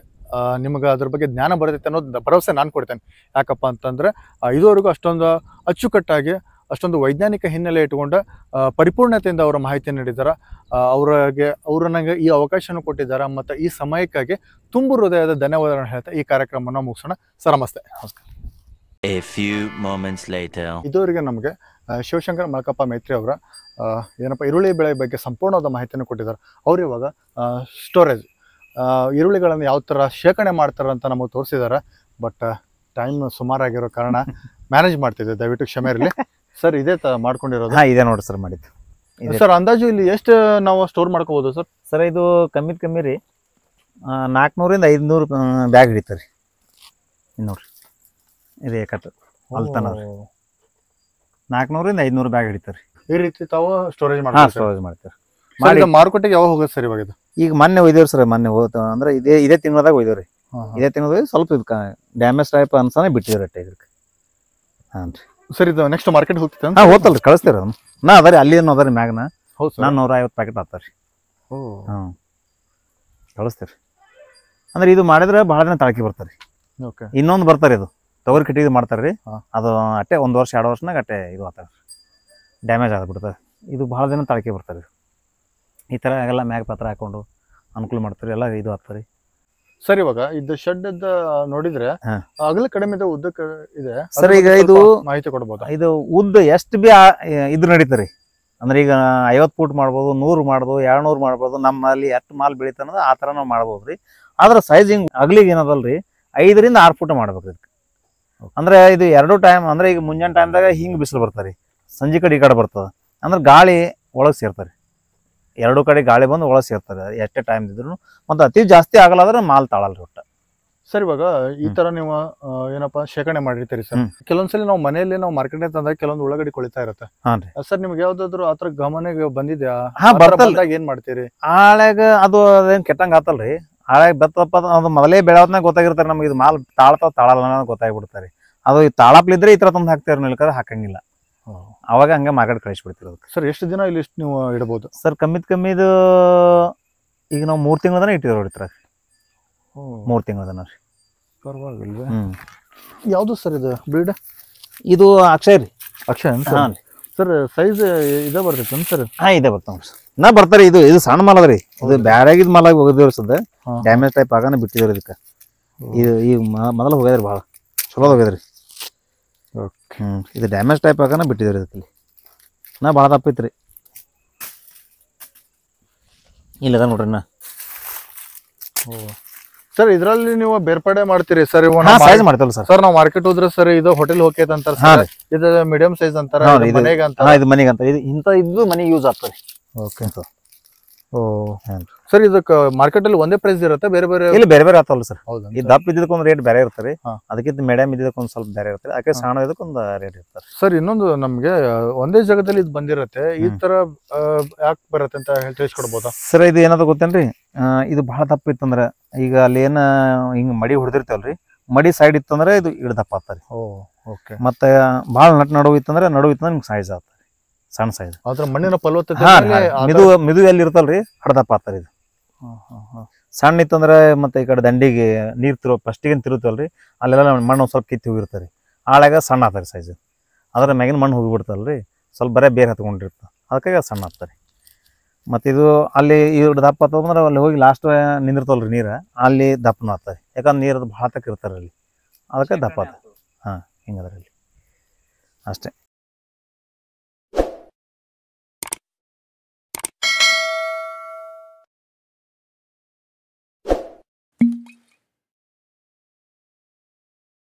S1: ನಿಮಗೆ ಅದ್ರ ಬಗ್ಗೆ ಜ್ಞಾನ ಬರ್ತೈತೆ ಅನ್ನೋದು ಭರವಸೆ ನಾನು ಕೊಡ್ತೇನೆ. ಯಾಕಪ್ಪ ಅಂತಂದರೆ ಇದುವರೆಗೂ ಅಷ್ಟೊಂದು ಅಚ್ಚುಕಟ್ಟಾಗಿ ಅಷ್ಟೊಂದು ವೈಜ್ಞಾನಿಕ ಹಿನ್ನೆಲೆ ಇಟ್ಟುಕೊಂಡು ಪರಿಪೂರ್ಣತೆಯಿಂದ ಅವರ ಮಾಹಿತಿ ನೀಡಿದ್ದಾರೆ. ಅವರು ನನಗೆ ಈ ಅವಕಾಶವನ್ನು ಕೊಟ್ಟಿದ್ದಾರೆ ಮತ್ತು ಈ ಸಮಯಕ್ಕಾಗಿ ತುಂಬು ಹೃದಯದ ಧನ್ಯವಾದಗಳನ್ನು ಹೇಳ್ತಾ ಈ ಕಾರ್ಯಕ್ರಮವನ್ನು ಮುಗಿಸೋಣ. ಸರ್ ನಮಸ್ತೆ. ನಮಸ್ಕಾರ.
S3: A few moments later.
S1: ಇದುವರೆಗೆ ನಮಗೆ ಶಿವಶಂಕರ್ ಮಲ್ಕಪ್ಪ ಮೇತ್ರಿ ಅವರ ಏನಪ್ಪ ಈರುಳ್ಳಿ ಬೆಳೆ ಬಗ್ಗೆ ಸಂಪೂರ್ಣವಾದ ಮಾಹಿತಿಯನ್ನು ಕೊಟ್ಟಿದ್ದಾರೆ. ಅವರು ಇವಾಗ ಸ್ಟೋರೇಜ್ ಈರುಳ್ಳಿಗಳನ್ನು ಯಾವ ಥರ ಶೇಖರಣೆ ಮಾಡ್ತಾರೆ ಅಂತ ನಮಗೆ ತೋರಿಸಿದ್ದಾರೆ. ಬಟ್ ಟೈಮ್ ಸುಮಾರಾಗಿರೋ ಕಾರಣ ಮ್ಯಾನೇಜ್ ಮಾಡ್ತಿದ್ದೆ, ದಯವಿಟ್ಟು ಕ್ಷಮೆ ಇರಲಿ. ಸರ್ ಇದೇ ಮಾಡ್ಕೊಂಡಿರೋದು?
S2: ಹಾಂ, ಇದೆ ನೋಡಿ ಸರ್ ಮಾಡಿದ್ದು.
S1: ಸರ್ ಅಂದಾಜು ಇಲ್ಲಿ ಎಷ್ಟು ನಾವು ಸ್ಟೋರ್ ಮಾಡ್ಕೋಬೋದು ಸರ್?
S2: ಸರ್ ಇದು ಕಮ್ಮಿ ರೀ 400ರಿಂದ 500 ಬ್ಯಾಗ್ ಹಿಡಿತಾರೆ ರೀ. ನೋಡ್ರಿ ಇದೆ ಕಟ್ ಅಲ್ತಾನ 400ರಿಂದ 500 ಬ್ಯಾಗ್ ಹಿಡಿತಾರೆ
S1: ಈ ರೀತಿ ತಾವು ಸ್ಟೋರೇಜ್
S2: ಮಾಡ್ತಾರೆ.
S1: ಮಾರುಕಟ್ಟೆಗೆ ಯಾವಾಗ ಹೋಗೋದು ಸರ್? ಇವಾಗ
S2: ಈಗ ಮೊನ್ನೆ ಒಯ್ದೇವ್ರಿ ಸರ್, ಮೊನ್ನೆ ಅಂದ್ರೆ ಇದೇ ತಿಂಗಳದಾಗ ಒಯ್ದೇವ್ರಿ. ಇದೇ ತಿಂಗಳದಾಗ ಸ್ವಲ್ಪ ಇದಕ್ಕೆ ಡ್ಯಾಮೇಜ್ ಟೈಪ್ ಅನ್ಸಾನೆ ಬಿಟ್ಟಿದ್ರಿ ಅಟ್ಟೆ ಇದಕ್ಕೆ. ಹಾಂ ರೀ
S1: ಸರ್, ಇದು ನೆಕ್ಸ್ಟ್ ಮಾರ್ಕೆಟ್ ಹೋಗ್ತಿತ್ತು?
S2: ಹಾಂ ಹೋಗ್ತಲ್ರಿ, ಕಳಿಸ್ತೀರ ನಾ ಅದ ರೀ, ಅಲ್ಲಿ ಏನು ಅದ ರೀ ಮ್ಯಾಗ್ನ.
S1: ಹೌದು,
S2: ನಾನು 150 ಪ್ಯಾಕೆಟ್ ಆಗ್ತಾರೆ ರೀ. ಹಾಂ ಕಳಿಸ್ತೀರಿ. ಅಂದ್ರೆ ಇದು ಮಾಡಿದ್ರೆ ಭಾಳ ದಿನ ತಾಳ್ಕಿ ಬರ್ತಾರೆ ರೀ.
S1: ಓಕೆ,
S2: ಇನ್ನೊಂದು ಬರ್ತಾರೆ, ಇದು ತೊಗರಿ ಕಟ್ಟಿಗೆ ಮಾಡ್ತಾರೆ ರೀ. ಅದು ಅಟ್ಟೆ 1 ವರ್ಷ 2 ವರ್ಷನಾಗ ಅಟ್ಟೆ ಇದು ಆಗ್ತಾರೆ, ಡ್ಯಾಮೇಜ್ ಆಗಿಬಿಡ್ತಾರೆ. ಇದು ಭಾಳ ದಿನ ತಾಳ್ಕಿ ಬರ್ತಾರೆ. ಈ ಥರ ಎಲ್ಲ ಮ್ಯಾಗ್ ಪತ್ರ ಹಾಕೊಂಡು ಅನುಕೂಲ ಮಾಡ್ತಾರೆ, ಎಲ್ಲ ಇದು ಆಗ್ತಾರೆ.
S1: ಸರ್ ಇವಾಗ ಇದು ಶೆಡ್ ನೋಡಿದ್ರೆ ಅಗಲ ಕಡಿಮೆ ಇದೆ, ಉದ್ದ ಇದೆ
S2: ಸರ್. ಈಗ ಇದು
S1: ಮಾಹಿತಿ ಕೊಡ್ಬೋದು?
S2: ಇದು ಉದ್ದ ಎಷ್ಟು ಬಿ ಇದ್ರ ನಡೀತಾರೆ. ಅಂದ್ರೆ ಈಗ 50 ಫೂಟ್ ಮಾಡ್ಬೋದು, 100 ಮಾಡ್ಬೋದು, 200 ಮಾಡ್ಬೋದು. ನಮ್ಮಲ್ಲಿ ಎಷ್ಟು ಮಾಲ್ ಬೆಳಿತಾನದ ಆ ಥರ ನಾವು ಮಾಡ್ಬೋದು ರೀ. ಆದ್ರೆ ಸೈಜ್ ಹಿಂಗೆ ಅಗ್ಲಿಗೆ ಏನದಲ್ರಿ 5ರಿಂದ 6 ಫೂಟ್ ಮಾಡ್ಬೇಕು ಇದಕ್ಕೆ. ಅಂದ್ರೆ ಇದು 2 ಟೈಮ್, ಅಂದ್ರೆ ಈಗ ಮುಂಜಾನೆ ಟೈಮ್ದಾಗ ಹಿಂಗೆ ಬಿಸಿಲು ಬರ್ತಾರೆ, ಸಂಜೆ ಕಡೆ ಈ ಕಡೆ ಬರ್ತದೆ. ಅಂದ್ರೆ ಗಾಳಿ ಒಳಗೆ ಸೇರ್ತಾರೆ, 2 ಕಡೆ ಗಾಳಿ ಬಂದು ಒಳಗೆ ಸೇರ್ತಾರೆ ಎಷ್ಟೇ ಟೈಮ್ ಇದ್ರು. ಮತ್ತು ಅತಿ ಜಾಸ್ತಿ ಆಗಲಾದ್ರೆ ಮಾಲ್ ತಾಳಲ್ರಿ ಒಟ್ಟು.
S1: ಸರ್ ಇವಾಗ ಈ
S2: ಹ್ಮ್.
S1: ತರ ನೀವು ಏನಪ್ಪಾ ಶೇಖರಣೆ ಮಾಡಿರ್ತೀರಿ ಸರ್.
S2: ಹ್ಮ್.
S1: ಕೆಲವೊಂದ್ಸಲಿ ನಾವು ಮನೆಯಲ್ಲಿ ನಾವು ಮಾರ್ಕೆಟ್ ತಂದಾಗ ಕೆಲವೊಂದು ಉಳ್ಳಾಗಡ್ಡಿ ಕೊಳಿತಾ ಇರುತ್ತೆ.
S2: ಹಾಂ ರೀ.
S1: ಸರ್ ನಿಮ್ಗೆ ಯಾವ್ದಾದ್ರು ಆತರ ಗಮನಕ್ಕೆ ಬಂದಿದ್ಯಾ?
S2: ಹಾ,
S1: ಆ ಥರ
S2: ಬರ್ತಲ್ರಿ.
S1: ಬಂದಾಗ ಏನ್ ಮಾಡ್ತೀರಿ?
S2: ಆಳ್ಯಾಗ ಅದು ಅದೇನು ಕೆಟ್ಟಂಗೆ ಆತಲ್ರಿ. ಆಳ್ಯಾಗ ಬೆತ್ತಪ್ಪ ಅದು ಮೊದಲೇ ಬೆಳೆಯೋದ್ನಾಗ ಗೊತ್ತಾಗಿರ್ತಾರೆ ನಮ್ಗೆ ಇದು ಮಾಲ್ ತಾಳ್ತಾವ ತಾಳಲ್ಲ ಅನ್ನೋದು ಗೊತ್ತಾಗ್ಬಿಡ್ತಾರೆ. ಅದು ತಾಳಪ್ಲಿದ್ರೆ ಈ ಥರ ತಂದು ಹಾಕ್ತೀವ್ರಿ, ನಿಲ್ಕಂದ್ರೆ ಹಾಕಂಗಿಲ್ಲ. ಅವಾಗ ಹಂಗೆ ಮಾರ್ಕೆಟ್ ಕಳಿಸ್ಬಿಡ್ತೀವಿ ಅದಕ್ಕೆ.
S1: ಸರ್ ಎಷ್ಟು ದಿನ ಇಲ್ಲಿ ನೀವು ಇಡಬಹುದು?
S2: ಸರ್ ಕಮ್ಮಿದು ಈಗ ನಾವು 3 ತಿಂಗಳ ಇಟ್ಟಿದ್ರು ಹೊಡಿತಾರೆ. 3 ತಿಂಗಳ ರೀ.
S1: ಪರವಾಗಿಲ್ವೇ?
S2: ಹ್ಮ್.
S1: ಯಾವ್ದು ಸರ್ ಇದು ಬ್ರೀಡ್?
S2: ಇದು ಅಕ್ಷಯ್ ರೀ.
S1: ಅಕ್ಷಯ
S2: ಹಾಂ ರೀ.
S1: ಸರ್ ಸೈಜ್ ಇದೇ ಬರ್ತೈತೆ ಸರ್?
S2: ಹಾಂ, ಇದೆ ಬರ್ತಾವ ನಾ ಬರ್ತಾರೆ. ಇದು ಸಣ್ಣ ಮಾಲ್ ಅದ ರೀ. ಇದು ಬ್ಯಾರಾಗಿದ್ ಮಾಲಾಗಿ ಹೋಗಿದ್ದೇವ್ರಿ ಸದ್ದ.
S1: ಹಾ.
S2: ಡ್ಯಾಮೇಜ್ ಟೈಪ್ ಆಗಾನ ಬಿಟ್ಟಿದ್ದೇವ್ರಿ ಇದಕ್ಕೆ. ಇದು ಈಗ ಮೊದಲು ಹೋಗ್ಯದ್ರಿ, ಭಾಳ ಚಲೋ ಹೋಗ್ಯದ್ರಿ.
S1: ಓಕೆ.
S2: ಇದು ಡ್ಯಾಮೇಜ್ ಟೈಪ್ ಆಗಾನ ಬಿಟ್ಟಿದ್ದೇವ್ರಿ ಇದಕ್ಕೆ. ನಾ ಭಾಳ ತಪ್ಪಿತ್ರಿ. ಇಲ್ಲದ ನೋಡ್ರಿ ನಾ.
S1: ಸರ್ ಇದರಲ್ಲಿ ನೀವು ಬೇರ್ಪಡೆ ಮಾಡ್ತೀರಿ ಸರ್?
S2: ಸೈಜ್ ಮಾಡ್ತೇವಲ್ಲ ಸರ್.
S1: ಸರ್ ನಾವು ಮಾರ್ಕೆಟ್ ಹೋದ್ರೆ ಸರ್ ಇದು ಹೋಟೆಲ್ ಹೋಗ್ತೈತೆ ಅಂತಾರೆ
S2: ಹಾಂ
S1: ಸರ್. ಇದು ಮೀಡಿಯಂ ಸೈಜ್ ಅಂತಾರೆ,
S2: ಹಾ ರೀ, ಇದು-
S1: ಮನೆಗೆ ಅಂತ.
S2: ಇದು ಮನೆಗೆ ಅಂತ. ಇದು ಇದು ಮನೆಗೆ ಯೂಸ್ ಆಗ್ತದೆ.
S1: ಓಕೆ. ಓ ಸರ್ ಇದಕ್ಕೆ ಮಾರ್ಕೆಟ್ ಅಲ್ಲಿ ಒಂದೇ ಪ್ರೈಸ್ ಇರುತ್ತೆ, ಬೇರೆ ಬೇರೆ?
S2: ಇಲ್ಲಿ ಬೇರೆ ಬೇರೆ ಆಗ್ತಾವಲ್ಲ ಸರ್.
S1: ಹೌದಾ?
S2: ಈ ದಪ್ಪ ಇದ್ದಕ್ಕೊಂದು ರೇಟ್ ಬೇರೆ ಇರ್ತಾರೆ,
S1: ಹಾ.
S2: ಅದಕ್ಕಿಂತ ಮೀಡಿಯಂ ಇದ್ದಕ್ಕೊಂದು ಸ್ವಲ್ಪ ಬೇರೆ ಇರ್ತಾರೆ, ಯಾಕೆ ಸಣ್ಣ ಇದಕ್ಕೊಂದು ರೇಟ್ ಇರ್ತಾರೆ.
S1: ಸರ್ ಇನ್ನೊಂದು ನಮ್ಗೆ ಒಂದೇ ಜಾಗದಲ್ಲಿ ಇದು ಬಂದಿರತ್ತೆ, ಈ ತರ ಯಾಕೆ ಬರತ್ತೆ ಅಂತ ಹೇಳಿ ತಿಳಿಸ್ಕೊಡ್ಬೋದಾ?
S2: ಸರ್ ಇದು ಏನದ ಗೊತ್ತೇನ್ರಿ, ಇದು ಬಹಳ ದಪ್ಪ ಇತ್ತಂದ್ರೆ ಈಗ ಅಲ್ಲಿ ಏನ ಹಿಂಗ್ ಮಡಿ ಹೊಡೆದಿರ್ತೇವಲ್ರಿ, ಮಡಿ ಸೈಡ್ ಇತ್ತಂದ್ರೆ ಇದು ಇಡ್ ದಪ್ಪ ಆಗ್ತಾರೆ.
S1: ಓ ಓಕೆ.
S2: ಮತ್ತೆ ಭಾಳ ನಡುವು ಇತ್ತಂದ್ರೆ ನಿಮ್ಗೆ ಸೈಜ್ ಆಗ್ತಾರೆ, ಸಣ್ಣ ಸೈಜ್.
S1: ಅದ್ರ ಮಣ್ಣಿನ ಫಲವತ್ತತೆ
S2: ಹಾ,
S1: ಮೇಲೆ ಆ
S2: ಮಿದು ಮಿದು ಎಲ್ಲಿ ಇರ್ತಲ್ರಿ ಹಡದಪ್ಪ ಆಗ್ತಾರೆ ಇದು. ಸಣ್ಣ ಇತ್ತಂದ್ರೆ ಮತ್ತೆ ಈ ಕಡೆ ದಂಡಿಗೆ ನೀರು ಫಸ್ಟಿಗೆ ತಿರುತ್ತಲ್ರಿ, ಅಲ್ಲೆಲ್ಲ ಮಣ್ಣು ಸ್ವಲ್ಪ ಕಿತ್ತಿ ಹೋಗಿರ್ತಾರೆ, ಆಳಾಗ ಸಣ್ಣ ಆಗ್ತಾರೆ ಸೈಜ್. ಅದ್ರ ಮ್ಯಾಗಿನ ಮಣ್ಣು ಹೋಗಿಬಿಡ್ತಲ್ರಿ, ಸ್ವಲ್ಪ ಬರೇ ಬೇರೆ ಹತ್ಕೊಂಡಿರ್ತಾವೆ, ಅದಕ್ಕಾಗಿ ಅದು ಸಣ್ಣ ಆಗ್ತಾರೆ. ಮತ್ತು ಇದು ಅಲ್ಲಿ ಇವ್ರು ದಪ್ಪ ಆಗ್ತದಂದ್ರೆ ಅಲ್ಲಿ ಹೋಗಿ ಲಾಸ್ಟ್ ನಿಂದಿರ್ತಲ್ರಿ ನೀರು, ಅಲ್ಲಿ ದಪ್ಪನ ಆಗ್ತಾರೆ, ಯಾಕಂದ್ರೆ ನೀರು ಭಾಳ ತಕ್ಕ ಇರ್ತಾರೆ ಅಲ್ಲಿ, ಅದಕ್ಕೆ ದಪ್ಪ ಆಗ್ತದೆ. ಹಾಂ, ಹಿಂಗದ್ರಲ್ಲಿ ಅಷ್ಟೇ.